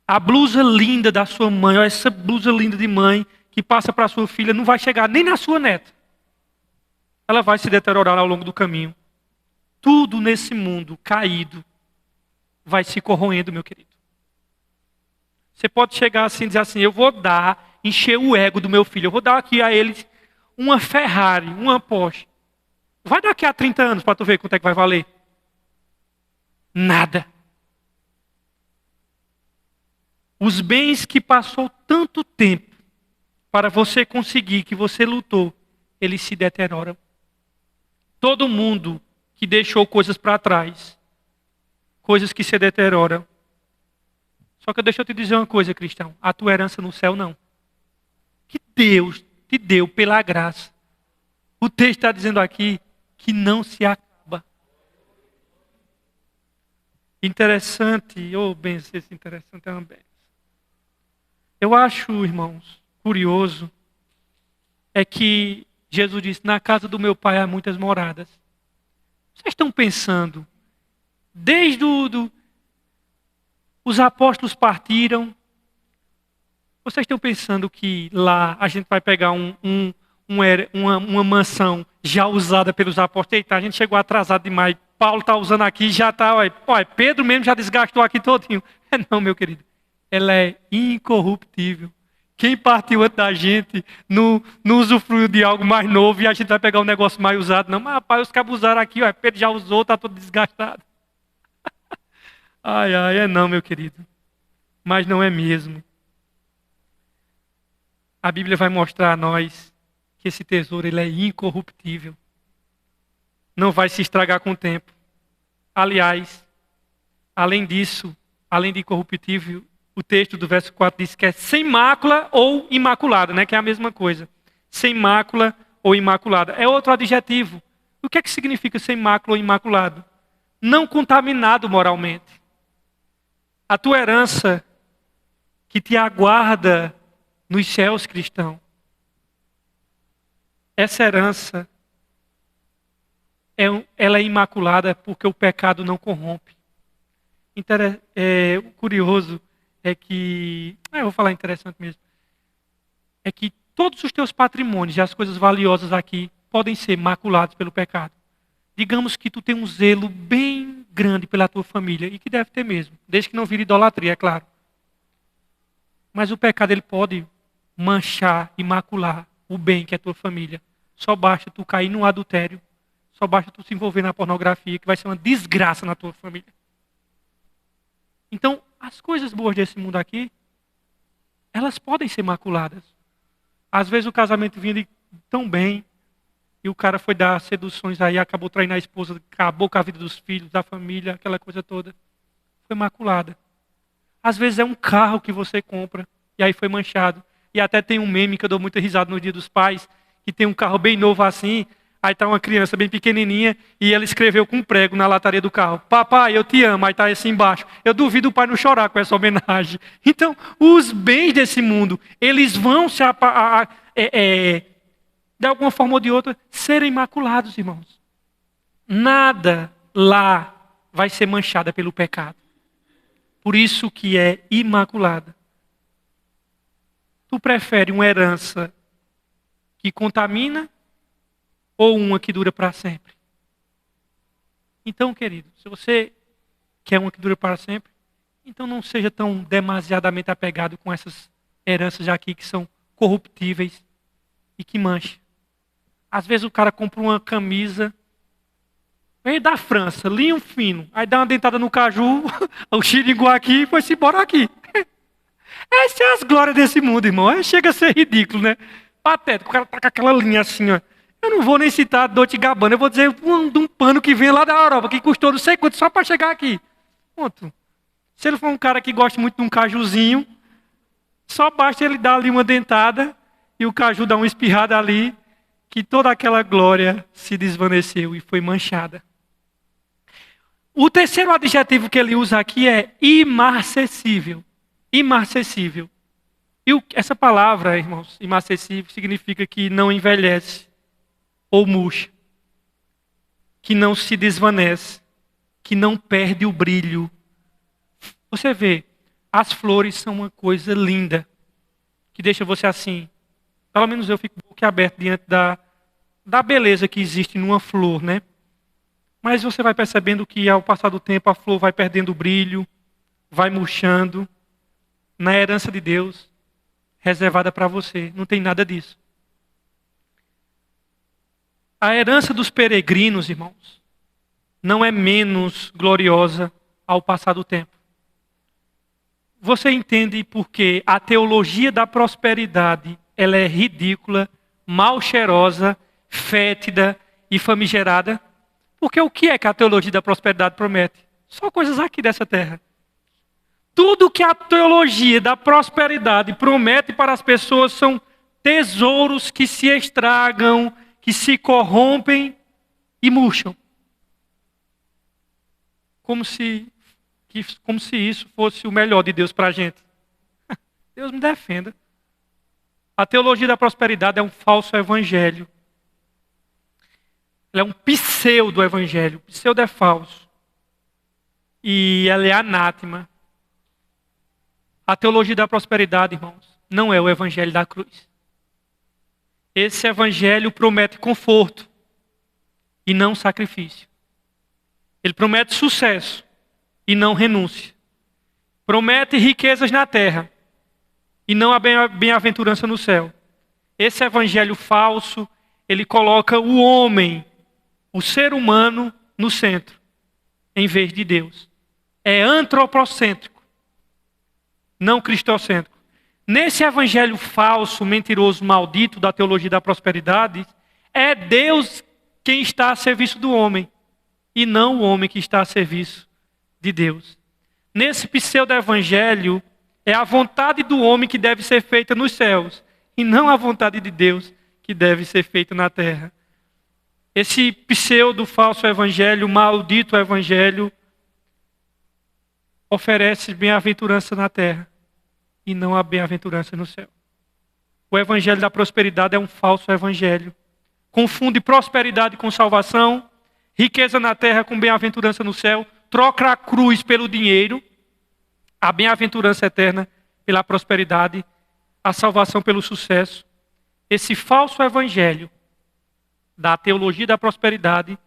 A blusa linda da sua mãe, ó, essa blusa linda de mãe que passa para a sua filha, não vai chegar nem na sua neta. Ela vai se deteriorar ao longo do caminho. Tudo nesse mundo caído vai se corroendo, meu querido. Você pode chegar assim e dizer assim, eu vou encher o ego do meu filho, eu vou dar aqui a ele uma Ferrari, uma Porsche. Vai daqui a 30 anos para tu ver quanto é que vai valer. Nada. Os bens que passou tanto tempo para você conseguir, que você lutou, eles se deterioram. Todo mundo que deixou coisas para trás, coisas que se deterioram. Só que deixa eu te dizer uma coisa, cristão. A tua herança no céu não. Que Deus te deu pela graça. O texto está dizendo aqui que não se acaba. Interessante, benção, esse interessante é uma benção. Eu acho, irmãos, curioso, é que Jesus disse, na casa do meu pai há muitas moradas. Vocês estão pensando, desde os apóstolos partiram, vocês estão pensando que lá a gente vai pegar uma mansão já usada pelos apóstolos? Eita, a gente chegou atrasado demais, Paulo está usando aqui, já está, Pedro mesmo já desgastou aqui todinho. Não, meu querido. Ela é incorruptível. Quem partiu antes da gente não usufruiu de algo mais novo e a gente vai pegar um negócio mais usado. Não, mas rapaz, os cabos usaram aqui, Pedro já usou, está todo desgastado. É não, meu querido. Mas não é mesmo. A Bíblia vai mostrar a nós que esse tesouro ele é incorruptível. Não vai se estragar com o tempo. Aliás, além disso, além de incorruptível, o texto do verso 4 diz que é sem mácula ou imaculada, né? Que é a mesma coisa. Sem mácula ou imaculada. É outro adjetivo. O que é que significa sem mácula ou imaculado? Não contaminado moralmente. A tua herança que te aguarda nos céus, cristão. Essa herança, ela é imaculada porque o pecado não corrompe. Curioso é que, eu vou falar interessante mesmo, é que todos os teus patrimônios e as coisas valiosas aqui podem ser maculados pelo pecado. Digamos que tu tem um zelo bem grande pela tua família, e que deve ter mesmo, desde que não vire idolatria, é claro. Mas o pecado ele pode manchar e macular o bem que é a tua família. Só basta tu cair no adultério, só basta tu se envolver na pornografia, que vai ser uma desgraça na tua família. Então, as coisas boas desse mundo aqui, elas podem ser maculadas. Às vezes o casamento vinha tão bem, e o cara foi dar seduções aí, acabou traindo a esposa, acabou com a vida dos filhos, da família, aquela coisa toda. Foi maculada. Às vezes é um carro que você compra, e aí foi manchado. E até tem um meme que eu dou muita risada no Dia dos Pais, que tem um carro bem novo assim, aí está uma criança bem pequenininha, e ela escreveu com um prego na lataria do carro, papai, eu te amo, aí está assim embaixo. Eu duvido o pai não chorar com essa homenagem. Então, os bens desse mundo, eles vão se de alguma forma ou de outra, serem imaculados, irmãos. Nada lá vai ser manchada pelo pecado. Por isso que é imaculada. Tu prefere uma herança que contamina ou uma que dura para sempre? Então, querido, se você quer uma que dura para sempre, então não seja tão demasiadamente apegado com essas heranças aqui que são corruptíveis e que mancham. Às vezes o cara compra uma camisa, veio da França, linho fino, aí dá uma dentada no caju, o xiringu aqui e foi-se embora aqui. Essas são as glórias desse mundo, irmão. Aí chega a ser ridículo, né? Patético, o cara tá com aquela linha assim, ó. Eu não vou nem citar Dolce & Gabbana, eu vou dizer de um pano que vem lá da Europa, que custou não sei quanto só para chegar aqui. Ponto. Se ele for um cara que gosta muito de um cajuzinho, só basta ele dar ali uma dentada e o caju dar uma espirrada ali, que toda aquela glória se desvaneceu e foi manchada. O terceiro adjetivo que ele usa aqui é imarcessível. Imarcessível. E essa palavra, irmãos, imarcessível, significa que não envelhece ou murcha, que não se desvanece, que não perde o brilho. Você vê, as flores são uma coisa linda, que deixa você assim, pelo menos eu fico boquiaberto diante da beleza que existe numa flor, né? Mas você vai percebendo que ao passar do tempo a flor vai perdendo o brilho, vai murchando. Na herança de Deus, reservada para você, não tem nada disso. A herança dos peregrinos, irmãos, não é menos gloriosa ao passar do tempo. Você entende por que a teologia da prosperidade ela é ridícula, mal cheirosa, fétida e famigerada? Porque o que é que a teologia da prosperidade promete? Só coisas aqui dessa terra. Tudo que a teologia da prosperidade promete para as pessoas são tesouros que se estragam, que se corrompem e murcham. Como se isso fosse o melhor de Deus para a gente. Deus me defenda. A teologia da prosperidade é um falso evangelho. Ela é um pseudo-evangelho. Pseudo é falso. E ela é anátema. A teologia da prosperidade, irmãos, não é o evangelho da cruz. Esse evangelho promete conforto e não sacrifício. Ele promete sucesso e não renúncia. Promete riquezas na terra e não a bem-aventurança no céu. Esse evangelho falso, ele coloca o homem, o ser humano, no centro, em vez de Deus. É antropocêntrico, não cristocêntrico. Nesse evangelho falso, mentiroso, maldito da teologia da prosperidade, é Deus quem está a serviço do homem e não o homem que está a serviço de Deus. Nesse pseudo-evangelho, é a vontade do homem que deve ser feita nos céus e não a vontade de Deus que deve ser feita na terra. Esse pseudo-falso evangelho, maldito evangelho, oferece bem-aventurança na terra e não a bem-aventurança no céu. O evangelho da prosperidade é um falso evangelho. Confunde prosperidade com salvação, riqueza na terra com bem-aventurança no céu, troca a cruz pelo dinheiro, a bem-aventurança eterna pela prosperidade, a salvação pelo sucesso. Esse falso evangelho da teologia da prosperidade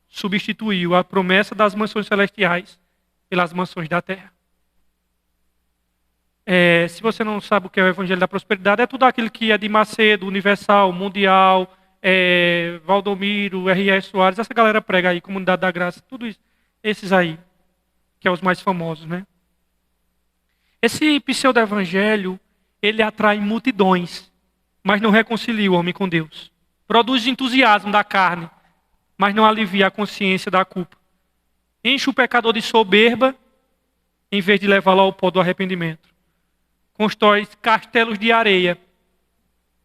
substituiu a promessa das mansões celestiais pelas mansões da terra. Se você não sabe o que é o evangelho da prosperidade, é tudo aquilo que é de Macedo, Universal, Mundial, Valdomiro, R.R. Soares, essa galera prega aí, Comunidade da Graça, tudo isso, esses aí, que é os mais famosos, né? Esse pseudo-evangelho, ele atrai multidões, mas não reconcilia o homem com Deus. Produz entusiasmo da carne, mas não alivia a consciência da culpa. Enche o pecador de soberba, em vez de levá-lo ao pó do arrependimento. Constrói castelos de areia,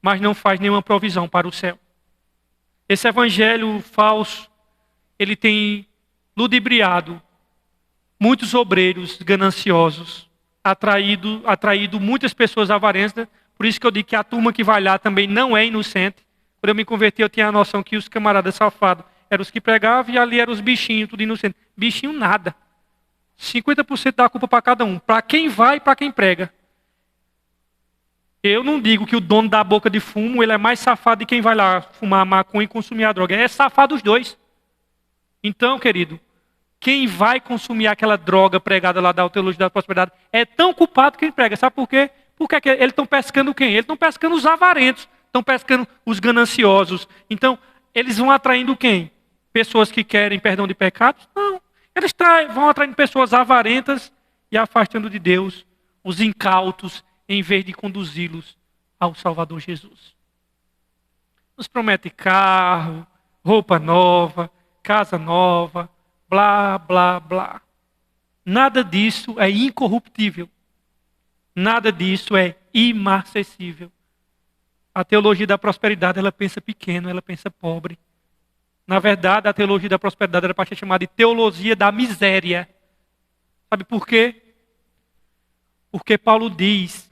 mas não faz nenhuma provisão para o céu. Esse evangelho falso, ele tem ludibriado muitos obreiros gananciosos, atraído muitas pessoas avarentas. Por isso que eu digo que a turma que vai lá também não é inocente. Quando eu me converti, eu tinha a noção que os camaradas safados eram os que pregavam e ali eram os bichinhos, tudo inocente. Bichinho nada. 50% da culpa para cada um. Para quem vai e para quem prega. Eu não digo que o dono da boca de fumo ele é mais safado de quem vai lá fumar maconha e consumir a droga. É safado os dois. Então, querido, quem vai consumir aquela droga pregada lá da teologia da prosperidade é tão culpado quem prega. Sabe por quê? Porque eles estão pescando quem? Eles estão pescando os avarentos. Estão pescando os gananciosos. Então, eles vão atraindo quem? Pessoas que querem perdão de pecados? Não. Eles vão atraindo pessoas avarentas e afastando de Deus os incautos, em vez de conduzi-los ao Salvador Jesus. Nos promete carro, roupa nova, casa nova, blá, blá, blá. Nada disso é incorruptível. Nada disso é imarcessível. A teologia da prosperidade, ela pensa pequeno, ela pensa pobre. Na verdade, a teologia da prosperidade era para ser chamada de teologia da miséria. Sabe por quê? Porque Paulo diz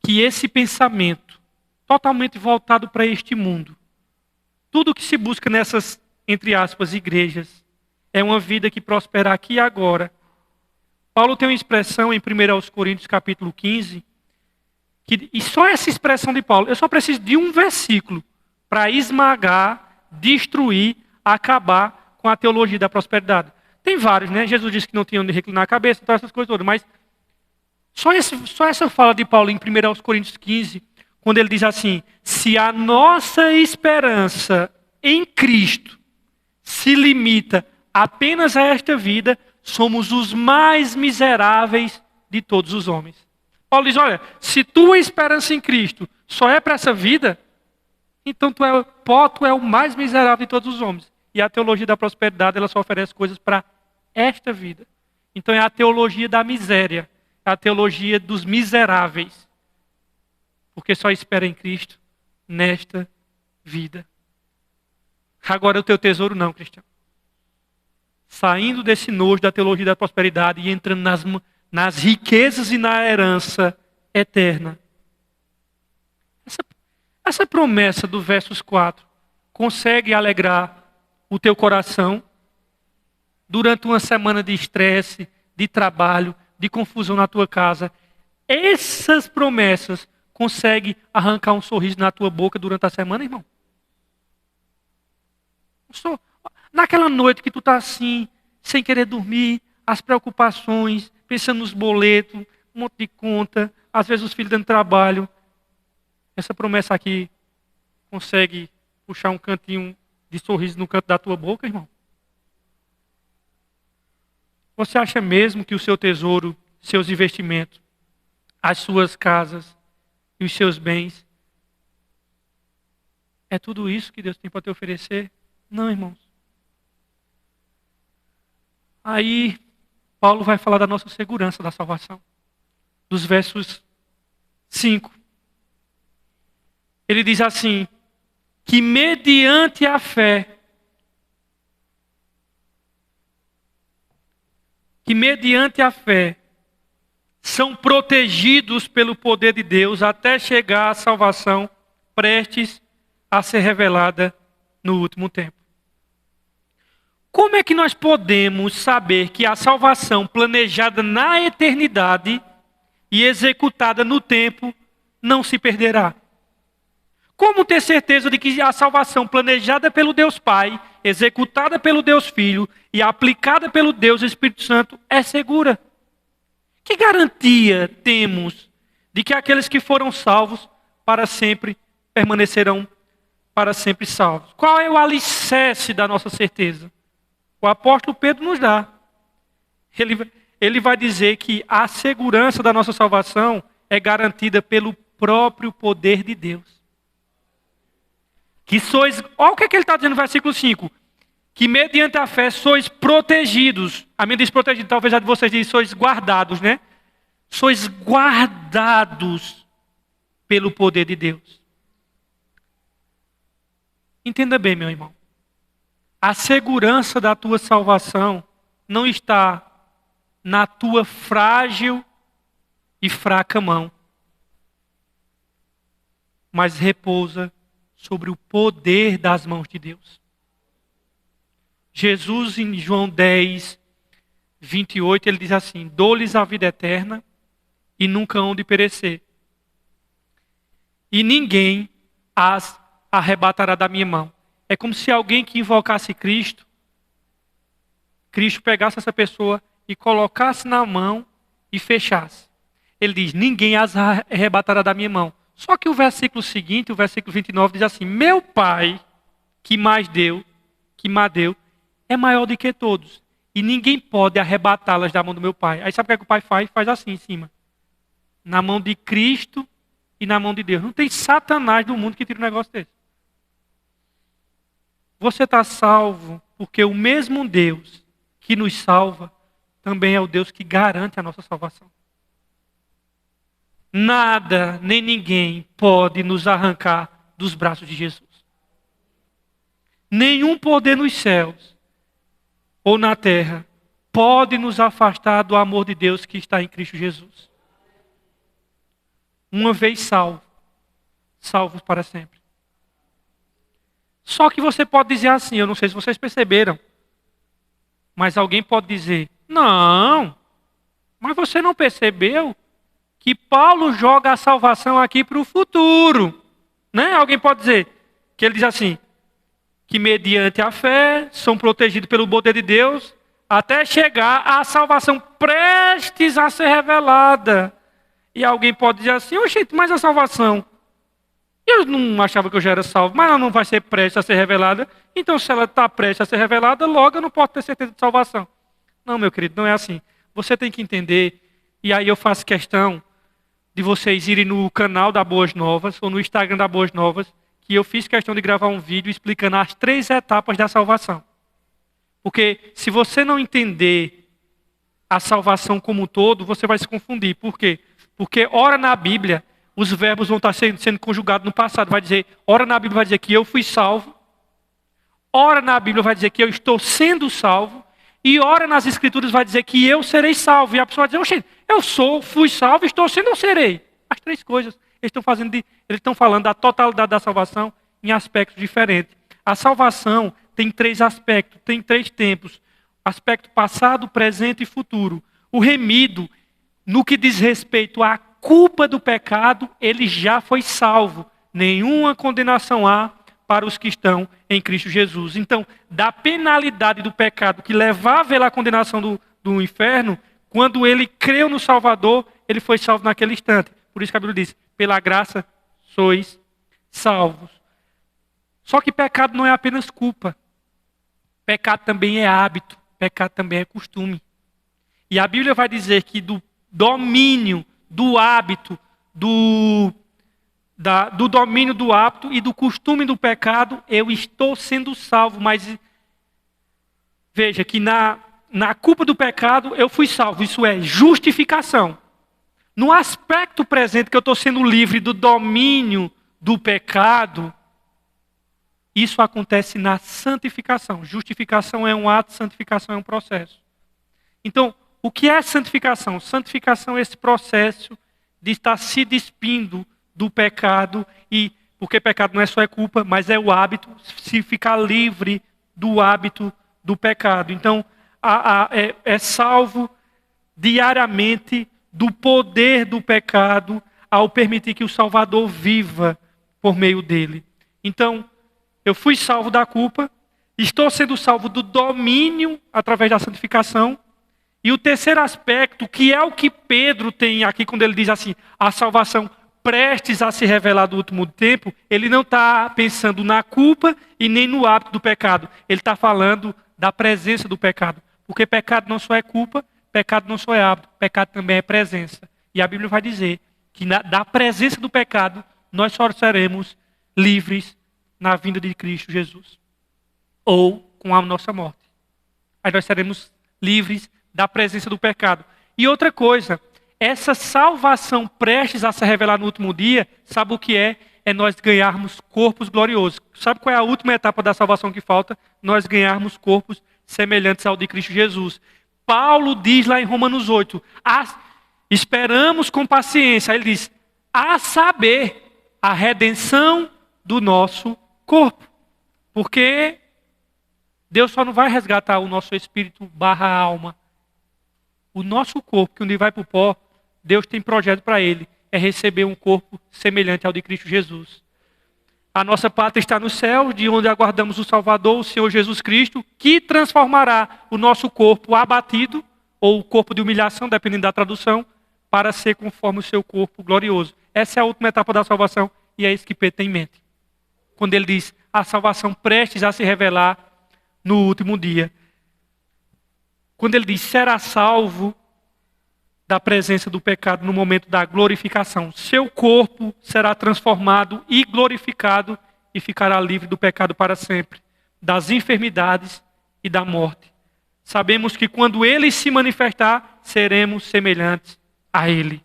que esse pensamento, totalmente voltado para este mundo, tudo que se busca nessas, entre aspas, igrejas, é uma vida que prospera aqui e agora. Paulo tem uma expressão em 1 Coríntios capítulo 15, e só essa expressão de Paulo, eu só preciso de um versículo para esmagar, destruir, acabar com a teologia da prosperidade. Tem vários, né? Jesus disse que não tinha onde reclinar a cabeça, então essas coisas todas, mas só essa fala de Paulo em 1 Coríntios 15, quando ele diz assim: se a nossa esperança em Cristo se limita apenas a esta vida, somos os mais miseráveis de todos os homens. Paulo diz, olha, se tua esperança em Cristo só é para essa vida, então tu é o mais miserável de todos os homens. E a teologia da prosperidade, ela só oferece coisas para esta vida. Então é a teologia da miséria, é a teologia dos miseráveis. Porque só espera em Cristo nesta vida. Agora o teu tesouro não, Cristiano. Saindo desse nojo da teologia da prosperidade e entrando nas riquezas e na herança eterna. Essa promessa do versos 4 consegue alegrar o teu coração durante uma semana de estresse, de trabalho, de confusão na tua casa. Essas promessas conseguem arrancar um sorriso na tua boca durante a semana, irmão? Naquela noite que tu está assim, sem querer dormir, as preocupações, pensando nos boletos, um monte de conta, às vezes os filhos dando trabalho. Essa promessa aqui consegue puxar um cantinho de sorriso no canto da tua boca, irmão? Você acha mesmo que o seu tesouro, seus investimentos, as suas casas e os seus bens, é tudo isso que Deus tem para te oferecer? Não, irmãos. Aí, Paulo vai falar da nossa segurança da salvação. Dos versos 5. Ele diz assim, que mediante a fé, são protegidos pelo poder de Deus até chegar à salvação prestes a ser revelada no último tempo. Como é que nós podemos saber que a salvação planejada na eternidade e executada no tempo não se perderá? Como ter certeza de que a salvação planejada pelo Deus Pai, executada pelo Deus Filho e aplicada pelo Deus Espírito Santo é segura? Que garantia temos de que aqueles que foram salvos para sempre permanecerão para sempre salvos? Qual é o alicerce da nossa certeza? O apóstolo Pedro nos dá. Ele vai dizer que a segurança da nossa salvação é garantida pelo próprio poder de Deus. Que sois, olha o que ele está dizendo no versículo 5. Que mediante a fé sois protegidos. A minha diz protegido, talvez a de vocês diz sois guardados, né? Sois guardados pelo poder de Deus. Entenda bem, meu irmão. A segurança da tua salvação não está na tua frágil e fraca mão, mas repousa sobre o poder das mãos de Deus. Jesus, em João 10, 28, ele diz assim: dou-lhes a vida eterna e nunca hão de perecer. E ninguém as arrebatará da minha mão. É como se alguém que invocasse Cristo pegasse essa pessoa e colocasse na mão e fechasse. Ele diz: ninguém as arrebatará da minha mão. Só que o versículo seguinte, o versículo 29, diz assim: meu Pai, que me deu, é maior do que todos. E ninguém pode arrebatá-las da mão do meu Pai. Aí sabe o que, é que o Pai faz? Faz assim em cima. Na mão de Cristo e na mão de Deus. Não tem Satanás do mundo que tire um negócio desse. Você está salvo porque o mesmo Deus que nos salva também é o Deus que garante a nossa salvação. Nada, nem ninguém pode nos arrancar dos braços de Jesus. Nenhum poder nos céus ou na terra pode nos afastar do amor de Deus que está em Cristo Jesus. Uma vez salvo, salvos para sempre. Só que você pode dizer assim, eu não sei se vocês perceberam, mas alguém pode dizer: não, mas você não percebeu que Paulo joga a salvação aqui para o futuro, né? Alguém pode dizer que ele diz assim, que mediante a fé são protegidos pelo poder de Deus até chegar à salvação prestes a ser revelada. E alguém pode dizer assim: oxe, mas a salvação, eu não achava que eu já era salvo, mas ela não vai ser prestes a ser revelada. Então, se ela está prestes a ser revelada, logo eu não posso ter certeza de salvação. Não, meu querido, não é assim. Você tem que entender, e aí eu faço questão de vocês irem no canal da Boas Novas, ou no Instagram da Boas Novas, que eu fiz questão de gravar um vídeo explicando as 3 etapas da salvação. Porque se você não entender a salvação como um todo, você vai se confundir. Por quê? Porque ora na Bíblia, os verbos vão estar sendo conjugados no passado. Vai dizer, ora na Bíblia vai dizer que eu fui salvo. Ora na Bíblia vai dizer que eu estou sendo salvo. E ora nas Escrituras vai dizer que eu serei salvo. E a pessoa vai dizer, oxe, fui salvo, estou sendo ou serei. As 3 coisas. Eles estão falando da totalidade da salvação em aspectos diferentes. A salvação tem 3 aspectos, tem 3 tempos. Aspecto passado, presente e futuro. O remido, no que diz respeito à culpa do pecado, ele já foi salvo. Nenhuma condenação há para os que estão em Cristo Jesus. Então, da penalidade do pecado que levava ele à condenação do inferno, quando ele creu no Salvador, ele foi salvo naquele instante. Por isso que a Bíblia diz, pela graça sois salvos. Só que pecado não é apenas culpa. Pecado também é hábito. Pecado também é costume. E a Bíblia vai dizer que do domínio, do hábito, do domínio do hábito e do costume do pecado, eu estou sendo salvo. Mas veja que na culpa do pecado eu fui salvo. Isso é justificação. No aspecto presente que eu estou sendo livre do domínio do pecado, isso acontece na santificação. Justificação é um ato, santificação é um processo. Então, o que é santificação? Santificação é esse processo de estar se despindo do pecado, porque pecado não é só culpa, mas é o hábito, se ficar livre do hábito do pecado. Então, é salvo diariamente do poder do pecado ao permitir que o Salvador viva por meio dele. Então, eu fui salvo da culpa, estou sendo salvo do domínio através da santificação. E o terceiro aspecto, que é o que Pedro tem aqui quando ele diz assim, a salvação prestes a se revelar do último tempo, ele não está pensando na culpa e nem no hábito do pecado. Ele está falando da presença do pecado. Porque pecado não só é culpa, pecado não só é hábito, pecado também é presença. E a Bíblia vai dizer que da presença do pecado, nós só seremos livres na vinda de Cristo Jesus. Ou com a nossa morte. Aí nós seremos livres da presença do pecado. E outra coisa, essa salvação prestes a se revelar no último dia, sabe o que é? É nós ganharmos corpos gloriosos. Sabe qual é a última etapa da salvação que falta? Nós ganharmos corpos semelhantes ao de Cristo Jesus. Paulo diz lá em Romanos 8, esperamos com paciência, ele diz, a saber, a redenção do nosso corpo. Porque Deus só não vai resgatar o nosso espírito barra alma. O nosso corpo, que um dia vai para o pó, Deus tem projeto para ele. É receber um corpo semelhante ao de Cristo Jesus. A nossa pátria está no céu, de onde aguardamos o Salvador, o Senhor Jesus Cristo, que transformará o nosso corpo abatido, ou o corpo de humilhação, dependendo da tradução, para ser conforme o seu corpo glorioso. Essa é a última etapa da salvação, e é isso que Pedro tem em mente. Quando ele diz, a salvação prestes a se revelar no último dia. Quando ele diz, será salvo da presença do pecado no momento da glorificação. Seu corpo será transformado e glorificado e ficará livre do pecado para sempre, das enfermidades e da morte. Sabemos que quando ele se manifestar, seremos semelhantes a ele.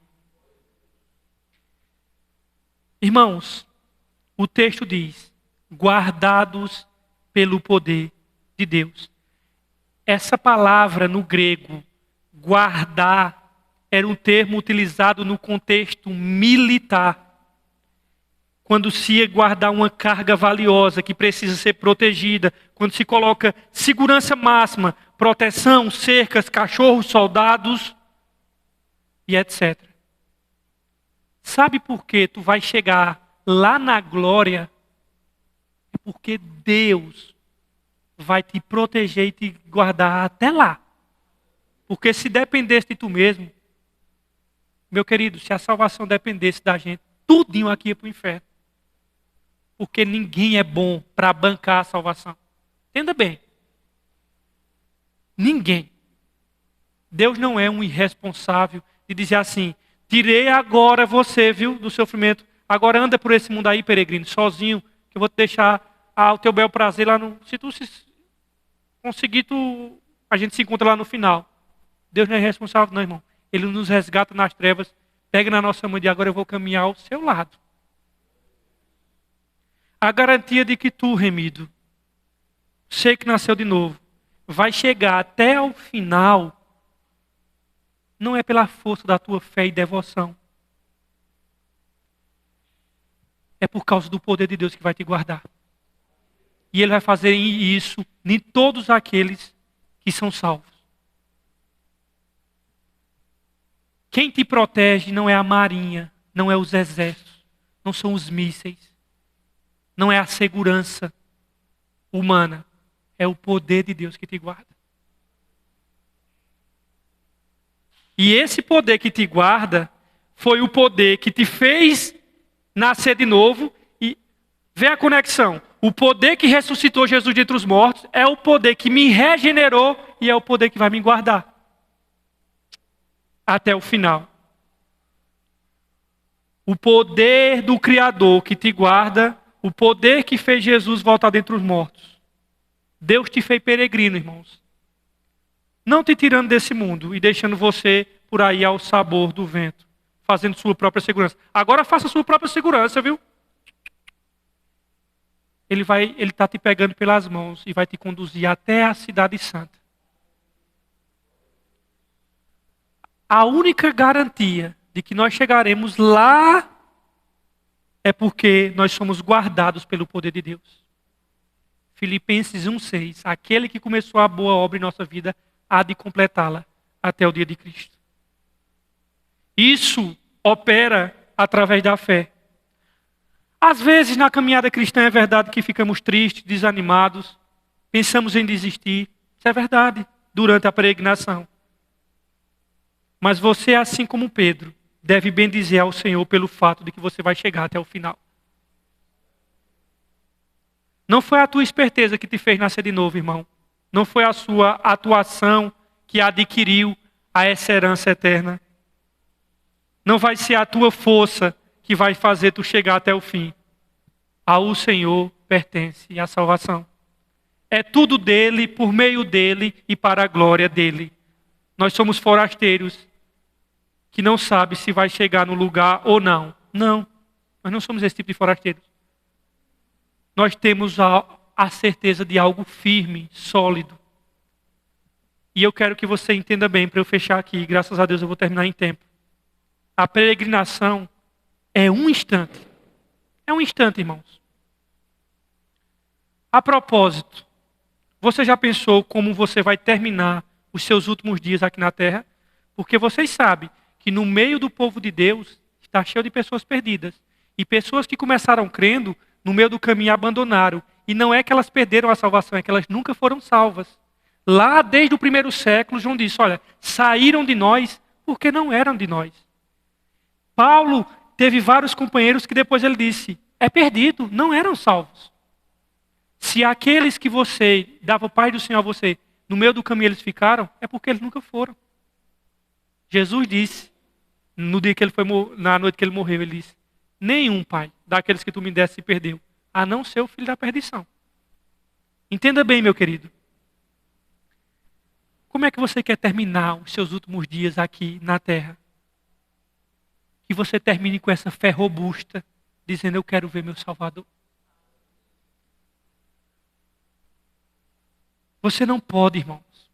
Irmãos, o texto diz, guardados pelo poder de Deus. Essa palavra no grego, guardar, era um termo utilizado no contexto militar. Quando se ia guardar uma carga valiosa que precisa ser protegida, quando se coloca segurança máxima, proteção, cercas, cachorros, soldados e etc. Sabe por que tu vai chegar lá na glória? É porque Deus vai te proteger e te guardar até lá. Porque se dependesse de tu mesmo, meu querido, se a salvação dependesse da gente, tudinho aqui ia para o inferno. Porque ninguém é bom para bancar a salvação. Entenda bem. Ninguém. Deus não é um irresponsável de dizer assim, tirei agora você, viu, do sofrimento. Agora anda por esse mundo aí, peregrino, sozinho, que eu vou te deixar o teu bel prazer lá no... Se tu conseguir, a gente se encontra lá no final. Deus não é irresponsável, não, irmão. Ele nos resgata nas trevas, pega na nossa mão e diz, agora eu vou caminhar ao seu lado. A garantia de que tu, remido, sei que nasceu de novo, vai chegar até o final, não é pela força da tua fé e devoção. É por causa do poder de Deus que vai te guardar. E Ele vai fazer isso em todos aqueles que são salvos. Quem te protege não é a marinha, não é os exércitos, não são os mísseis, não é a segurança humana, é o poder de Deus que te guarda. E esse poder que te guarda foi o poder que te fez nascer de novo. E vê a conexão. O poder que ressuscitou Jesus de entre os mortos é o poder que me regenerou e é o poder que vai me guardar até o final. O poder do Criador que te guarda, o poder que fez Jesus voltar dentre os mortos. Deus te fez peregrino, irmãos. Não te tirando desse mundo e deixando você por aí ao sabor do vento, fazendo sua própria segurança. Agora faça sua própria segurança, viu? Ele está te pegando pelas mãos e vai te conduzir até a cidade santa. A única garantia de que nós chegaremos lá é porque nós somos guardados pelo poder de Deus. Filipenses 1,6. Aquele que começou a boa obra em nossa vida há de completá-la até o dia de Cristo. Isso opera através da fé. Às vezes na caminhada cristã é verdade que ficamos tristes, desanimados, pensamos em desistir. Isso é verdade, durante a peregrinação. Mas você, assim como Pedro, deve bendizer ao Senhor pelo fato de que você vai chegar até o final. Não foi a tua esperteza que te fez nascer de novo, irmão. Não foi a sua atuação que adquiriu essa herança eterna. Não vai ser a tua força que vai fazer tu chegar até o fim. Ao Senhor pertence a salvação. É tudo dele, por meio dele e para a glória dele. Nós somos forasteiros que não sabe se vai chegar no lugar ou não. Não, nós não somos esse tipo de forasteiros. Nós temos a certeza de algo firme, sólido. E eu quero que você entenda bem, para eu fechar aqui, graças a Deus eu vou terminar em tempo. A peregrinação é um instante. É um instante, irmãos. A propósito, Você já pensou como você vai terminar os seus últimos dias aqui na terra? Porque vocês sabem que no meio do povo de Deus está cheio de pessoas perdidas. E pessoas que começaram crendo, no meio do caminho abandonaram. E não é que elas perderam a salvação, é que elas nunca foram salvas. Lá desde o primeiro século, João disse, olha, saíram de nós porque não eram de nós. Paulo teve vários companheiros que depois ele disse, é perdido, não eram salvos. Se aqueles que você dava o Pai do Senhor a você, no meio do caminho eles ficaram, é porque eles nunca foram. Jesus disse, no dia que ele foi, na noite que ele morreu, ele disse, nenhum pai daqueles que tu me deste se perdeu, a não ser o filho da perdição. Entenda bem, meu querido. Como é que você quer terminar os seus últimos dias aqui na terra? Que você termine com essa fé robusta, dizendo, eu quero ver meu Salvador. Você não pode, irmãos,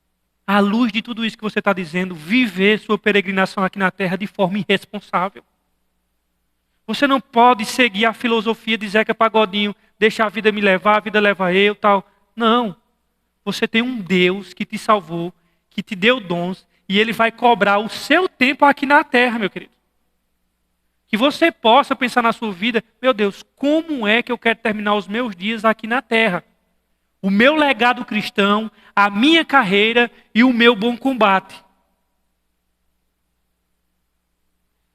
à luz de tudo isso que você está dizendo, viver sua peregrinação aqui na terra de forma irresponsável. Você não pode seguir a filosofia de Zeca Pagodinho, deixar a vida me levar, a vida leva eu, tal. Não. Você tem um Deus que te salvou, que te deu dons, e Ele vai cobrar o seu tempo aqui na terra, meu querido. Que você possa pensar na sua vida, meu Deus, como é que eu quero terminar os meus dias aqui na terra? O meu legado cristão, a minha carreira e o meu bom combate.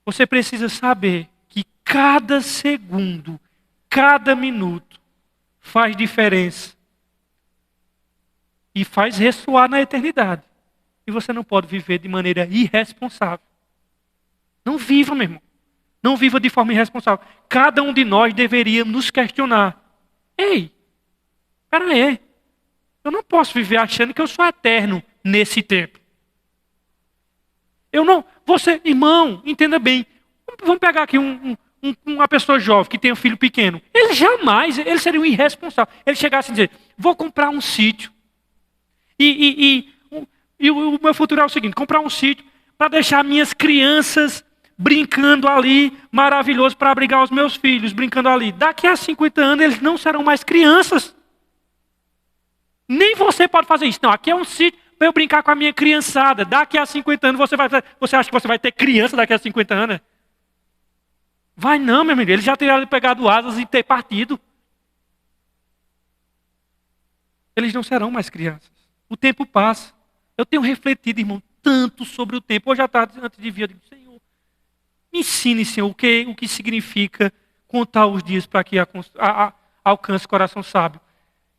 Você precisa saber que cada segundo, cada minuto faz diferença. E faz ressoar na eternidade. E você não pode viver de maneira irresponsável. Não viva, meu irmão. Não viva de forma irresponsável. Cada um de nós deveria nos questionar. Ei, espera aí. Eu não posso viver achando que eu sou eterno nesse tempo. Eu não. Você, irmão, entenda bem. Vamos pegar aqui uma pessoa jovem que tem um filho pequeno. Ele jamais, ele seria um irresponsável. Ele chegasse e dizer, vou comprar um sítio. E o meu futuro é o seguinte, comprar um sítio para deixar minhas crianças brincando ali, maravilhoso para abrigar os meus filhos, brincando ali. Daqui a 50 anos eles não serão mais crianças. Nem você pode fazer isso. Não, aqui é um sítio para eu brincar com a minha criançada. Daqui a 50 anos você acha que você vai ter criança daqui a 50 anos? Vai não, meu amigo. Eles já teriam pegado asas e ter partido. Eles não serão mais crianças. O tempo passa. Eu tenho refletido, irmão, tanto sobre o tempo. Hoje à tarde, antes de vir, eu digo, Senhor, me ensine, Senhor, o que significa contar os dias para que alcance o coração sábio.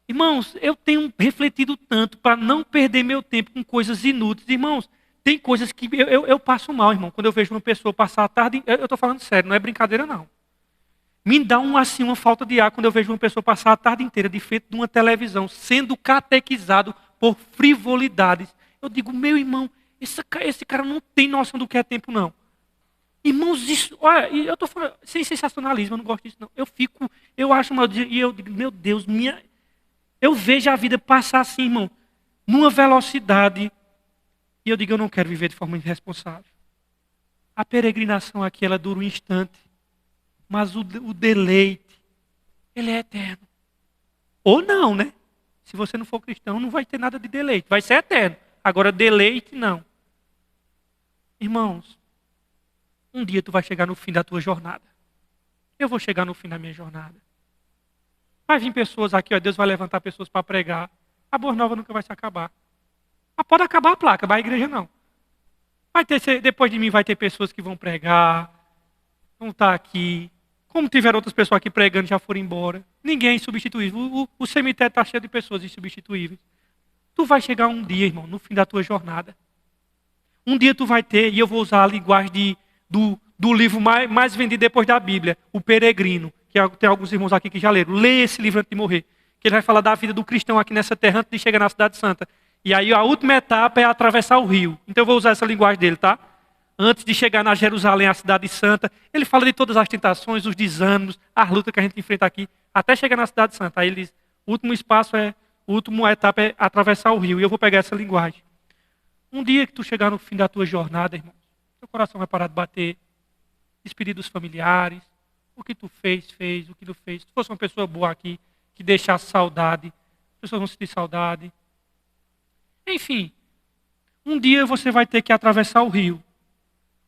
Irmãos, eu tenho refletido tanto para não perder meu tempo com coisas inúteis. Irmãos, tem coisas que eu passo mal, irmão. Quando eu vejo uma pessoa passar a tarde, eu estou falando sério, não é brincadeira não. Me dá uma falta de ar quando eu vejo uma pessoa passar a tarde inteira de frente de uma televisão, sendo catequizado por frivolidades. Eu digo, meu irmão, esse cara não tem noção do que é tempo, não. Irmãos, isso, olha, eu estou falando, sem sensacionalismo, eu não gosto disso, não. Eu acho, e eu digo, meu Deus, eu vejo a vida passar assim, irmão, numa velocidade, e eu digo, eu não quero viver de forma irresponsável. A peregrinação aqui, ela dura um instante, mas o deleite, ele é eterno. Ou não, né? Se você não for cristão, não vai ter nada de deleite, vai ser eterno. Agora, deleite, não. Irmãos, um dia tu vai chegar no fim da tua jornada. Eu vou chegar no fim da minha jornada. Vai vir pessoas aqui, ó, Deus vai levantar pessoas para pregar. A boa nova nunca vai se acabar. Mas pode acabar a placa, mas a igreja não. Depois de mim vai ter pessoas que vão pregar, vão estar aqui. Como tiveram outras pessoas aqui pregando, já foram embora. Ninguém é insubstituível. O cemitério está cheio de pessoas insubstituíveis. Tu vai chegar um dia, irmão, no fim da tua jornada. Um dia tu vai ter, e eu vou usar a linguagem do livro mais vendido depois da Bíblia, O Peregrino, que tem alguns irmãos aqui que já leram. Lê esse livro antes de morrer. Que ele vai falar da vida do cristão aqui nessa terra antes de chegar na Cidade Santa. E aí a última etapa é atravessar o rio. Então eu vou usar essa linguagem dele, tá? Antes de chegar na Jerusalém, a Cidade Santa, ele fala de todas as tentações, os desânimos, as lutas que a gente enfrenta aqui, até chegar na Cidade Santa. Aí ele diz, a última etapa é atravessar o rio. E eu vou pegar essa linguagem. Um dia que tu chegar no fim da tua jornada, irmão, teu coração vai parar de bater, despedir dos familiares, o que tu fez, o que tu fez. Se fosse uma pessoa boa aqui, que deixasse saudade, as pessoas vão sentir saudade. Enfim, um dia você vai ter que atravessar o rio.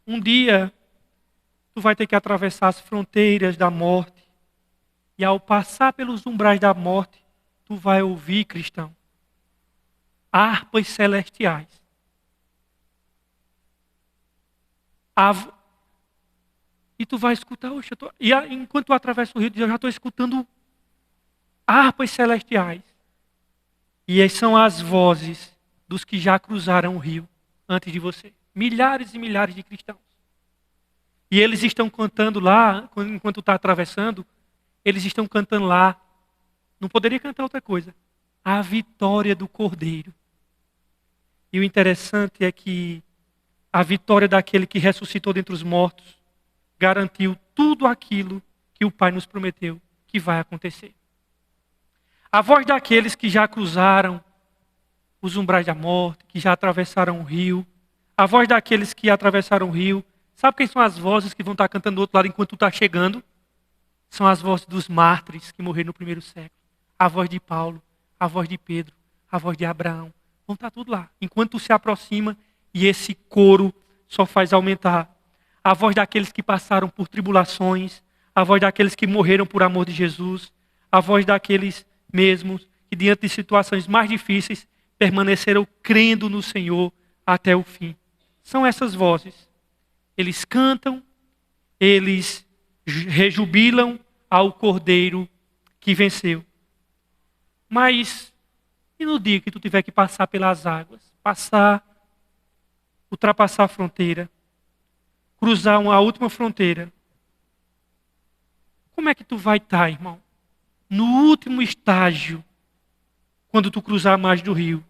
Um dia tu vai ter que atravessar as fronteiras da morte. E ao passar pelos umbrais da morte, tu vai ouvir, cristão, harpas celestiais. E tu vai escutar, enquanto tu atravessa o rio, eu já estou escutando harpas celestiais. E essas são as vozes dos que já cruzaram o rio antes de você. Milhares e milhares de cristãos. E eles estão cantando lá, enquanto está atravessando, eles estão cantando lá. Não poderia cantar outra coisa. A vitória do Cordeiro. E o interessante é que a vitória daquele que ressuscitou dentre os mortos garantiu tudo aquilo que o Pai nos prometeu que vai acontecer. A voz daqueles que já cruzaram os umbrais da morte, que já atravessaram o rio. A voz daqueles que atravessaram o rio. Sabe quem são as vozes que vão estar cantando do outro lado enquanto tu está chegando? São as vozes dos mártires que morreram no primeiro século. A voz de Paulo, a voz de Pedro, a voz de Abraão. Vão estar tudo lá. Enquanto tu se aproxima e esse coro só faz aumentar. A voz daqueles que passaram por tribulações. A voz daqueles que morreram por amor de Jesus. A voz daqueles mesmos que diante de situações mais difíceis permaneceram crendo no Senhor até o fim. São essas vozes. Eles cantam, eles rejubilam ao Cordeiro que venceu. Mas, e no dia que tu tiver que passar pelas águas, ultrapassar a fronteira, cruzar a última fronteira, como é que tu vai estar, irmão? No último estágio, quando tu cruzar a margem do rio.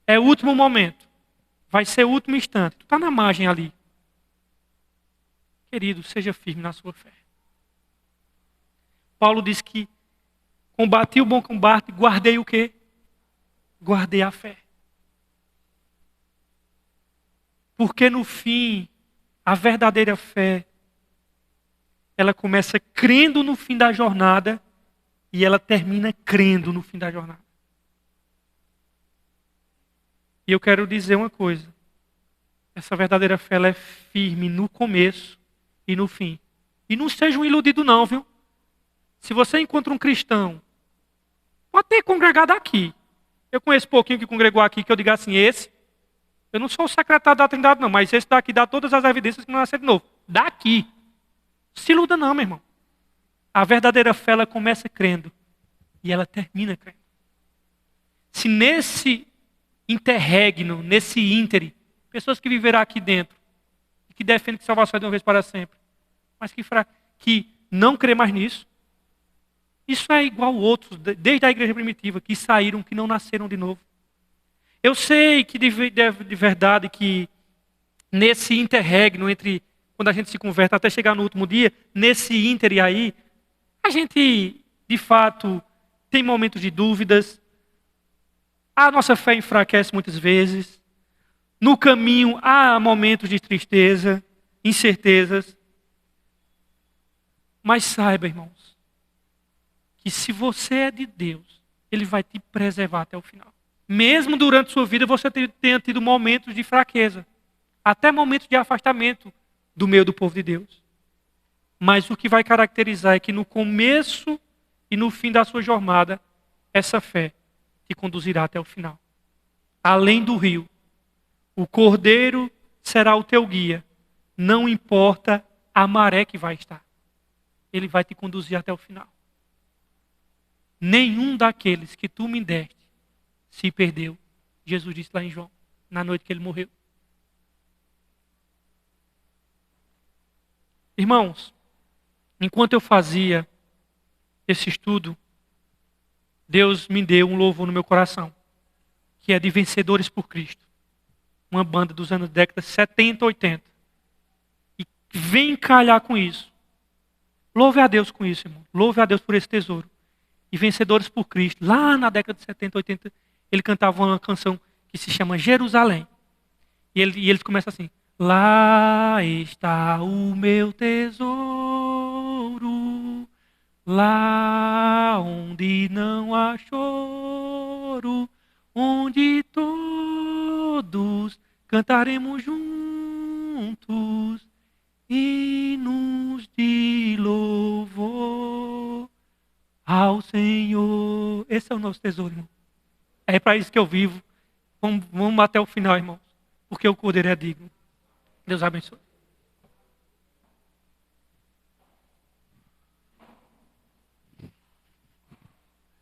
É o último momento. Vai ser o último instante. Tu está na margem ali. Querido, seja firme na sua fé. Paulo diz que combati o bom combate, guardei o quê? Guardei a fé. Porque no fim, a verdadeira fé, ela começa crendo no fim da jornada e ela termina crendo no fim da jornada. E eu quero dizer uma coisa. Essa verdadeira fé ela é firme no começo e no fim. E não seja um iludido não, viu? Se você encontra um cristão, pode ter congregado aqui. Eu conheço pouquinho que congregou aqui, que eu diga assim, eu não sou o secretário da Trindade não, mas esse daqui dá todas as evidências que não nasceu de novo. Daqui. Se iluda não, meu irmão. A verdadeira fé ela começa crendo e ela termina crendo. Se nesse interregno, nesse íntere, pessoas que viverão aqui dentro, e que defendem que salvação é de uma vez para sempre, mas que não crê mais nisso, isso é igual a outros, desde a igreja primitiva, que saíram, que não nasceram de novo. Eu sei que de verdade que nesse interregno, entre quando a gente se converte até chegar no último dia, nesse íntere aí, a gente, de fato, tem momentos de dúvidas, a nossa fé enfraquece muitas vezes, no caminho há momentos de tristeza, incertezas, mas saiba, irmãos, que se você é de Deus, Ele vai te preservar até o final. Mesmo durante sua vida você tenha tido momentos de fraqueza, até momentos de afastamento do meio do povo de Deus. Mas o que vai caracterizar é que no começo e no fim da sua jornada, essa fé te conduzirá até o final. Além do rio, o Cordeiro será o teu guia, não importa a maré que vai estar. Ele vai te conduzir até o final. Nenhum daqueles que tu me deste se perdeu. Jesus disse lá em João, na noite que ele morreu. Irmãos, enquanto eu fazia esse estudo, Deus me deu um louvor no meu coração, que é de Vencedores por Cristo. Uma banda dos anos décadas 70, 80. E vem calhar com isso. Louve a Deus com isso, irmão. Louve a Deus por esse tesouro. E Vencedores por Cristo, lá na década de 70, 80, ele cantava uma canção que se chama Jerusalém. E eles começam assim: lá está o meu tesouro, lá onde não há choro, onde todos cantaremos juntos hinos de louvor ao Senhor. Esse é o nosso tesouro, irmão. É para isso que eu vivo. Vamos até o final, irmãos. Porque o Cordeiro é digno. Deus abençoe.